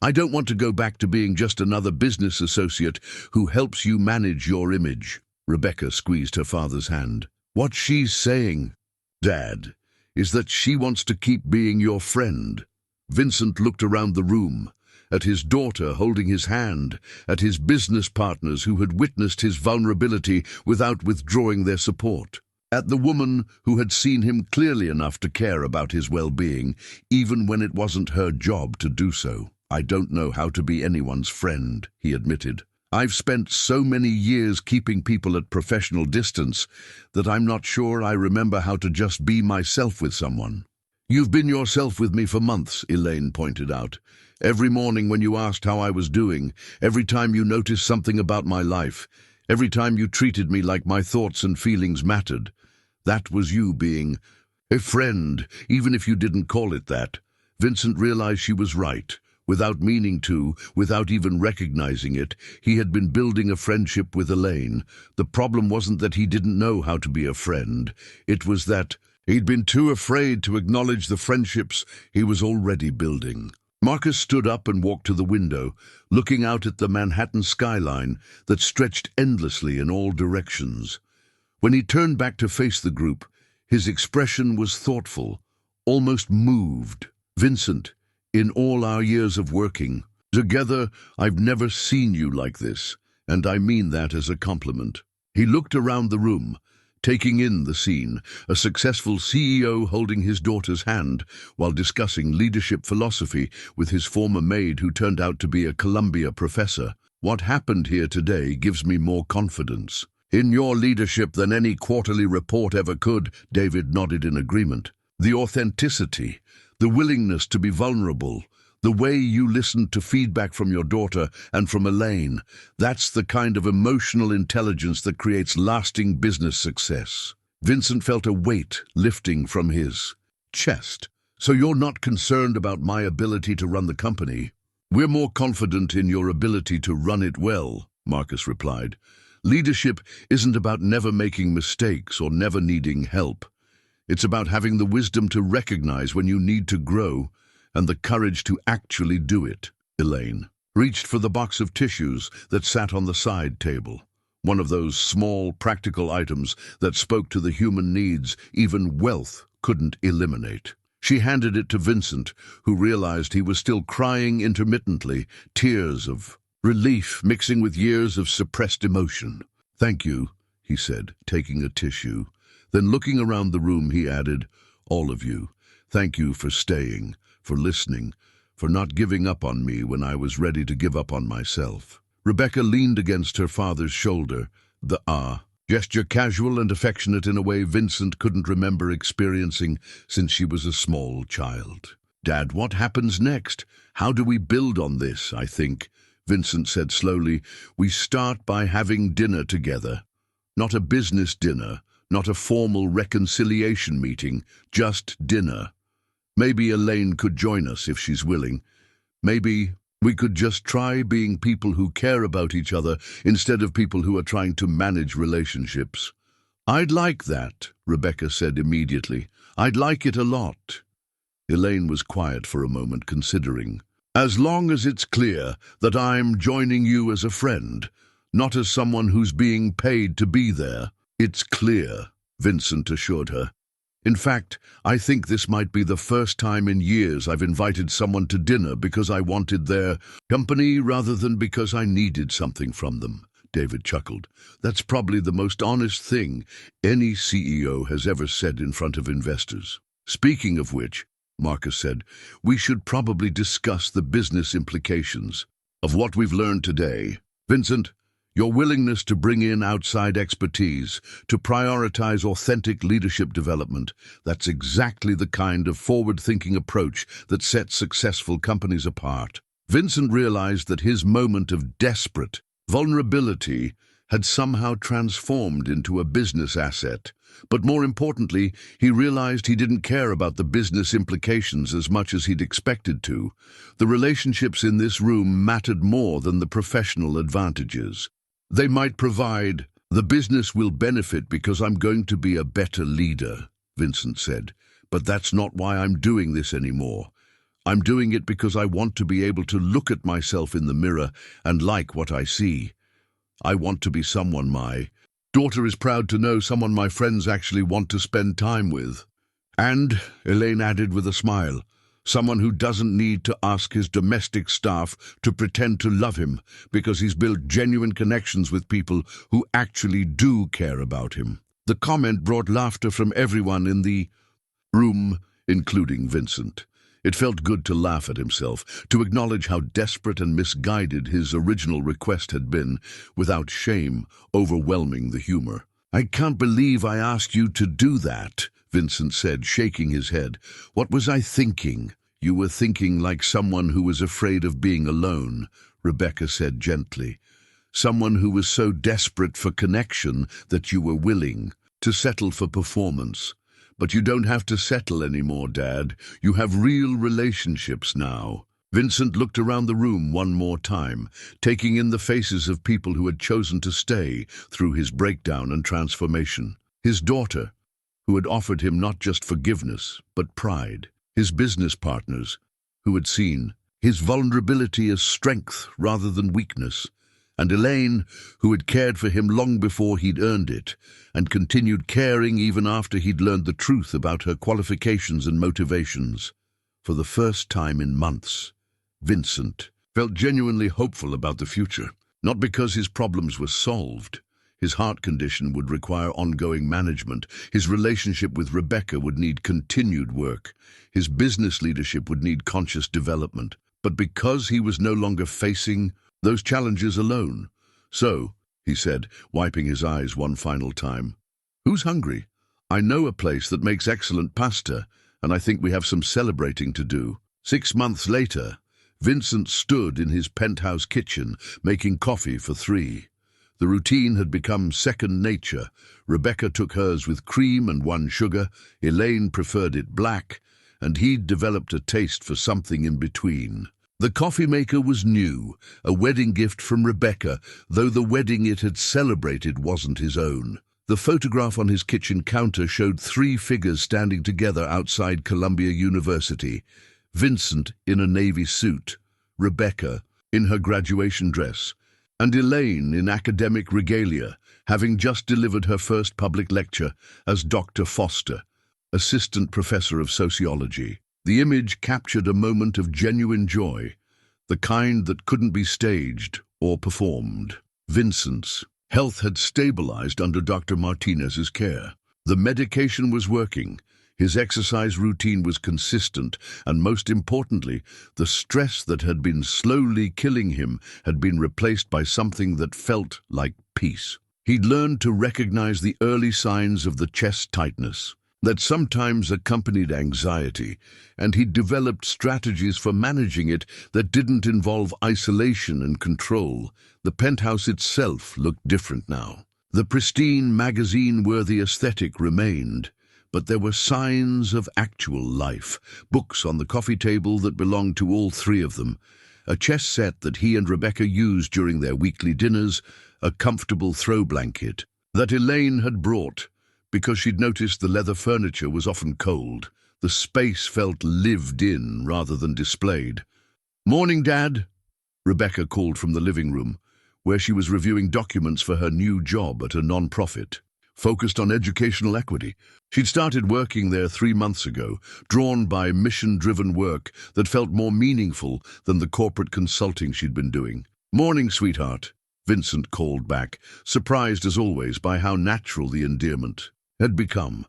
I don't want to go back to being just another business associate who helps you manage your image. Rebecca squeezed her father's hand. What she's saying, Dad, is that she wants to keep being your friend. Vincent looked around the room, at his daughter holding his hand, at his business partners who had witnessed his vulnerability without withdrawing their support, at the woman who had seen him clearly enough to care about his well-being, even when it wasn't her job to do so. I don't know how to be anyone's friend, he admitted. I've spent so many years keeping people at professional distance that I'm not sure I remember how to just be myself with someone. You've been yourself with me for months, Elaine pointed out. Every morning when you asked how I was doing, every time you noticed something about my life, every time you treated me like my thoughts and feelings mattered. That was you being a friend, even if you didn't call it that. Vincent realized she was right. Without meaning to, without even recognizing it, he had been building a friendship with Elaine. The problem wasn't that he didn't know how to be a friend. It was that he'd been too afraid to acknowledge the friendships he was already building. Marcus stood up and walked to the window, looking out at the Manhattan skyline that stretched endlessly in all directions. When he turned back to face the group, his expression was thoughtful, almost moved. Vincent, in all our years of working together, I've never seen you like this, and I mean that as a compliment. He looked around the room, taking in the scene, a successful CEO holding his daughter's hand while discussing leadership philosophy with his former maid who turned out to be a Columbia professor. What happened here today gives me more confidence in your leadership than any quarterly report ever could, David nodded in agreement. The authenticity, the willingness to be vulnerable, the way you listened to feedback from your daughter and from Elaine, that's the kind of emotional intelligence that creates lasting business success. Vincent felt a weight lifting from his chest. So you're not concerned about my ability to run the company? We're more confident in your ability to run it well, Marcus replied. Leadership isn't about never making mistakes or never needing help. It's about having the wisdom to recognize when you need to grow and the courage to actually do it. Elaine reached for the box of tissues that sat on the side table. one of those small, practical items that spoke to the human needs even wealth couldn't eliminate. She handed it to Vincent, who realized he was still crying intermittently, tears of relief mixing with years of suppressed emotion. "Thank you," he said, taking a tissue. Then looking around the room, he added, "All of you, thank you for staying, for listening, for not giving up on me when I was ready to give up on myself." Rebecca leaned against her father's shoulder, the gesture casual and affectionate in a way Vincent couldn't remember experiencing since she was a small child. "Dad, what happens next? How do we build on this, I think?" Vincent said slowly. "We start by having dinner together. Not a business dinner, not a formal reconciliation meeting, just dinner. Maybe Elaine could join us if she's willing. Maybe we could just try being people who care about each other instead of people who are trying to manage relationships." "I'd like that," Rebecca said immediately. "I'd like it a lot." Elaine was quiet for a moment, considering. "As long as it's clear that I'm joining you as a friend, not as someone who's being paid to be there." "It's clear," Vincent assured her. "In fact, I think this might be the first time in years I've invited someone to dinner because I wanted their company rather than because I needed something from them." David chuckled. "That's probably the most honest thing any CEO has ever said in front of investors." "Speaking of which," Marcus said, "we should probably discuss the business implications of what we've learned today. Vincent, your willingness to bring in outside expertise, to prioritize authentic leadership development, that's exactly the kind of forward-thinking approach that sets successful companies apart." Vincent realized that his moment of desperate vulnerability had somehow transformed into a business asset. But more importantly, he realized he didn't care about the business implications as much as he'd expected to. The relationships in this room mattered more than the professional advantages. They might provide, "The business will benefit because I'm going to be a better leader," Vincent said. "But that's not why I'm doing this anymore. I'm doing it because I want to be able to look at myself in the mirror and like what I see. I want to be someone my daughter is proud to know, someone my friends actually want to spend time with." "And," Elaine added with a smile, "someone who doesn't need to ask his domestic staff to pretend to love him because he's built genuine connections with people who actually do care about him." The comment brought laughter from everyone in the room, including Vincent. It felt good to laugh at himself, to acknowledge how desperate and misguided his original request had been, without shame overwhelming the humor. "I can't believe I asked you to do that," Vincent said, shaking his head. "What was I thinking?" "You were thinking like someone who was afraid of being alone," Rebecca said gently. "Someone who was so desperate for connection that you were willing to settle for performance. But you don't have to settle anymore, Dad. You have real relationships now." Vincent looked around the room one more time, taking in the faces of people who had chosen to stay through his breakdown and transformation. His daughter, who had offered him not just forgiveness, but pride. His business partners, who had seen his vulnerability as strength rather than weakness. And Elaine, who had cared for him long before he'd earned it, and continued caring even after he'd learned the truth about her qualifications and motivations. For the first time in months, Vincent felt genuinely hopeful about the future. Not because his problems were solved. His heart condition would require ongoing management. His relationship with Rebecca would need continued work. His business leadership would need conscious development. But because he was no longer facing those challenges alone. "So," he said, wiping his eyes one final time, "who's hungry? I know a place that makes excellent pasta, and I think we have some celebrating to do." 6 months later, Vincent stood in his penthouse kitchen, making coffee for 3. The routine had become second nature. Rebecca took hers with cream and 1 sugar, Elaine preferred it black, and he'd developed a taste for something in between. The coffee maker was new, a wedding gift from Rebecca, though the wedding it had celebrated wasn't his own. The photograph on his kitchen counter showed 3 figures standing together outside Columbia University. Vincent in a navy suit, Rebecca in her graduation dress, and Elaine in academic regalia, having just delivered her first public lecture as Dr. Foster, assistant professor of sociology. The image captured a moment of genuine joy, the kind that couldn't be staged or performed. Vincent's health had stabilized under Dr. Martinez's care. The medication was working, his exercise routine was consistent, and most importantly, the stress that had been slowly killing him had been replaced by something that felt like peace. He'd learned to recognize the early signs of the chest tightness that sometimes accompanied anxiety, and he'd developed strategies for managing it that didn't involve isolation and control. The penthouse itself looked different now. The pristine, magazine-worthy aesthetic remained, but there were signs of actual life. Books on the coffee table that belonged to all three of them, a chess set that he and Rebecca used during their weekly dinners, a comfortable throw blanket that Elaine had brought because she'd noticed the leather furniture was often cold. The space felt lived in rather than displayed. "Morning, Dad," Rebecca called from the living room, where she was reviewing documents for her new job at a non-profit focused on educational equity. She'd started working there 3 months ago, drawn by mission-driven work that felt more meaningful than the corporate consulting she'd been doing. "Morning, sweetheart," Vincent called back, surprised as always by how natural the endearment had become.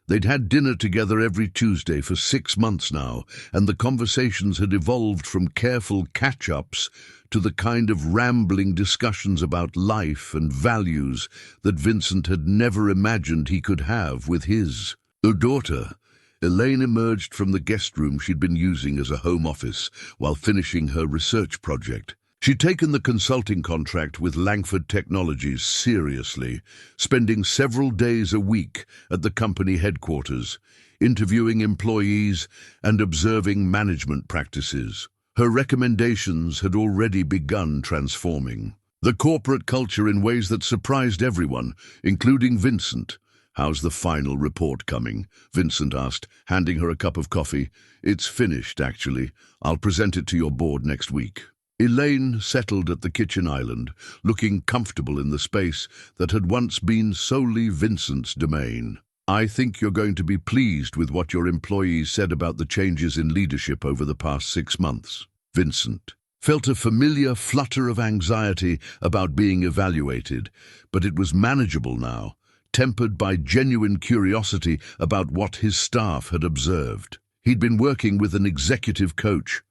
They'd had dinner together every Tuesday for 6 months now, and the conversations had evolved from careful catch-ups to the kind of rambling discussions about life and values that Vincent had never imagined he could have with his daughter. Elaine emerged from the guest room she'd been using as a home office while finishing her research project. She'd taken the consulting contract with Langford Technologies seriously, spending several days a week at the company headquarters, interviewing employees and observing management practices. Her recommendations had already begun transforming the corporate culture in ways that surprised everyone, including Vincent. "How's the final report coming?" Vincent asked, handing her a cup of coffee. "It's finished, actually. I'll present it to your board next week." Elaine settled at the kitchen island, looking comfortable in the space that had once been solely Vincent's domain. "I think you're going to be pleased with what your employees said about the changes in leadership over the past 6 months." Vincent felt a familiar flutter of anxiety about being evaluated, but it was manageable now, tempered by genuine curiosity about what his staff had observed. He'd been working with an executive coach,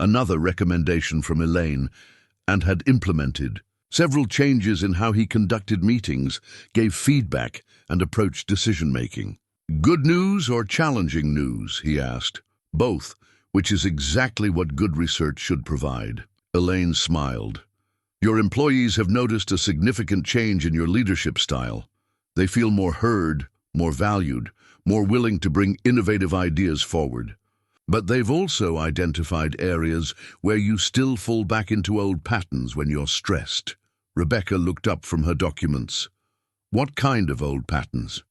another recommendation from Elaine, and had implemented several changes in how he conducted meetings, gave feedback, and approached decision-making. "Good news or challenging news?" he asked. "Both, which is exactly what good research should provide." Elaine smiled. "Your employees have noticed a significant change in your leadership style. They feel more heard, more valued, more willing to bring innovative ideas forward. But they've also identified areas where you still fall back into old patterns when you're stressed." Rebecca looked up from her documents. "What kind of old patterns?"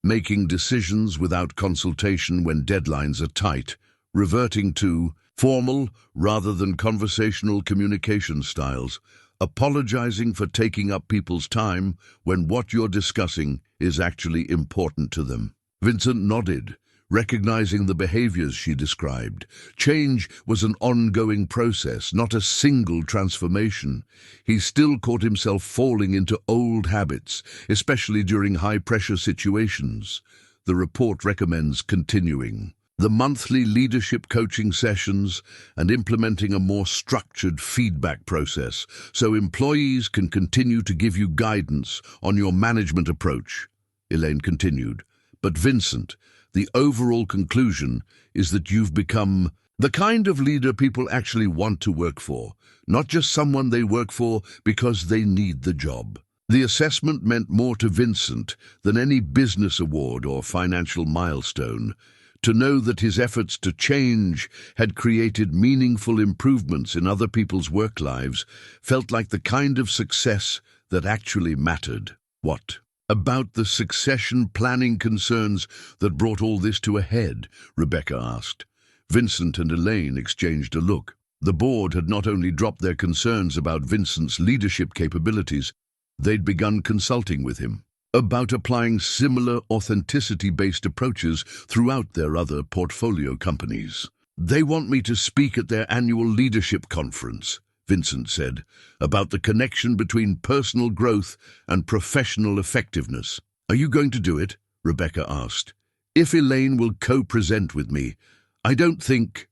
"Making decisions without consultation when deadlines are tight, reverting to formal rather than conversational communication styles, apologizing for taking up people's time when what you're discussing is actually important to them." Vincent nodded, recognizing the behaviors she described. Change was an ongoing process, not a single transformation. He still caught himself falling into old habits, especially during high-pressure situations. The report recommends continuing the monthly leadership coaching sessions and implementing a more structured feedback process so employees can continue to give you guidance on your management approach, Elaine continued. "But Vincent, the overall conclusion is that you've become the kind of leader people actually want to work for, not just someone they work for because they need the job." The assessment meant more to Vincent than any business award or financial milestone. To know that his efforts to change had created meaningful improvements in other people's work lives felt like the kind of success that actually mattered. "What about the succession planning concerns that brought all this to a head?" Rebecca asked. Vincent and Elaine exchanged a look. The board had not only dropped their concerns about Vincent's leadership capabilities, they'd begun consulting with him about applying similar authenticity-based approaches throughout their other portfolio companies. "They want me to speak at their annual leadership conference," Vincent said, "about the connection between personal growth and professional effectiveness." "Are you going to do it?" Rebecca asked. "If Elaine will co-present with me, I don't think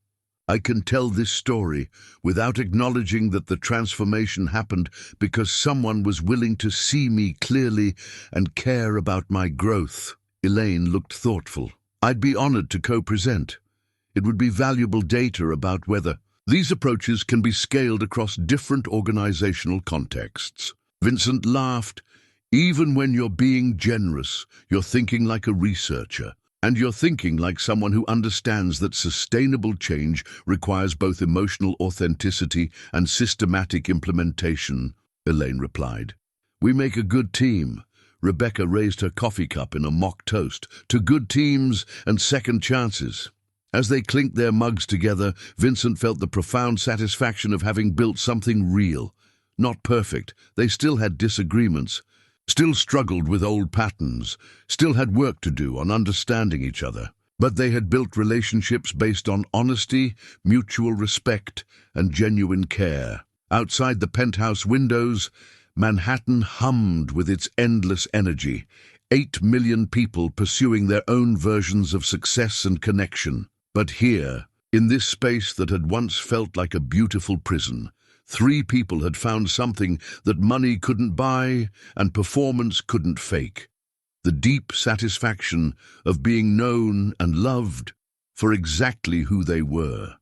I can tell this story without acknowledging that the transformation happened because someone was willing to see me clearly and care about my growth." Elaine looked thoughtful. "I'd be honored to co-present. It would be valuable data about whether these approaches can be scaled across different organizational contexts." Vincent laughed. "Even when you're being generous, you're thinking like a researcher. And you're thinking like someone who understands that sustainable change requires both emotional authenticity and systematic implementation," Elaine replied. "We make a good team." Rebecca raised her coffee cup in a mock toast to good teams and second chances. As they clinked their mugs together, Vincent felt the profound satisfaction of having built something real. Not perfect, they still had disagreements, still struggled with old patterns, still had work to do on understanding each other. But they had built relationships based on honesty, mutual respect, and genuine care. Outside the penthouse windows, Manhattan hummed with its endless energy. 8 million people pursuing their own versions of success and connection. But here, in this space that had once felt like a beautiful prison, 3 people had found something that money couldn't buy and performance couldn't fake: the deep satisfaction of being known and loved for exactly who they were.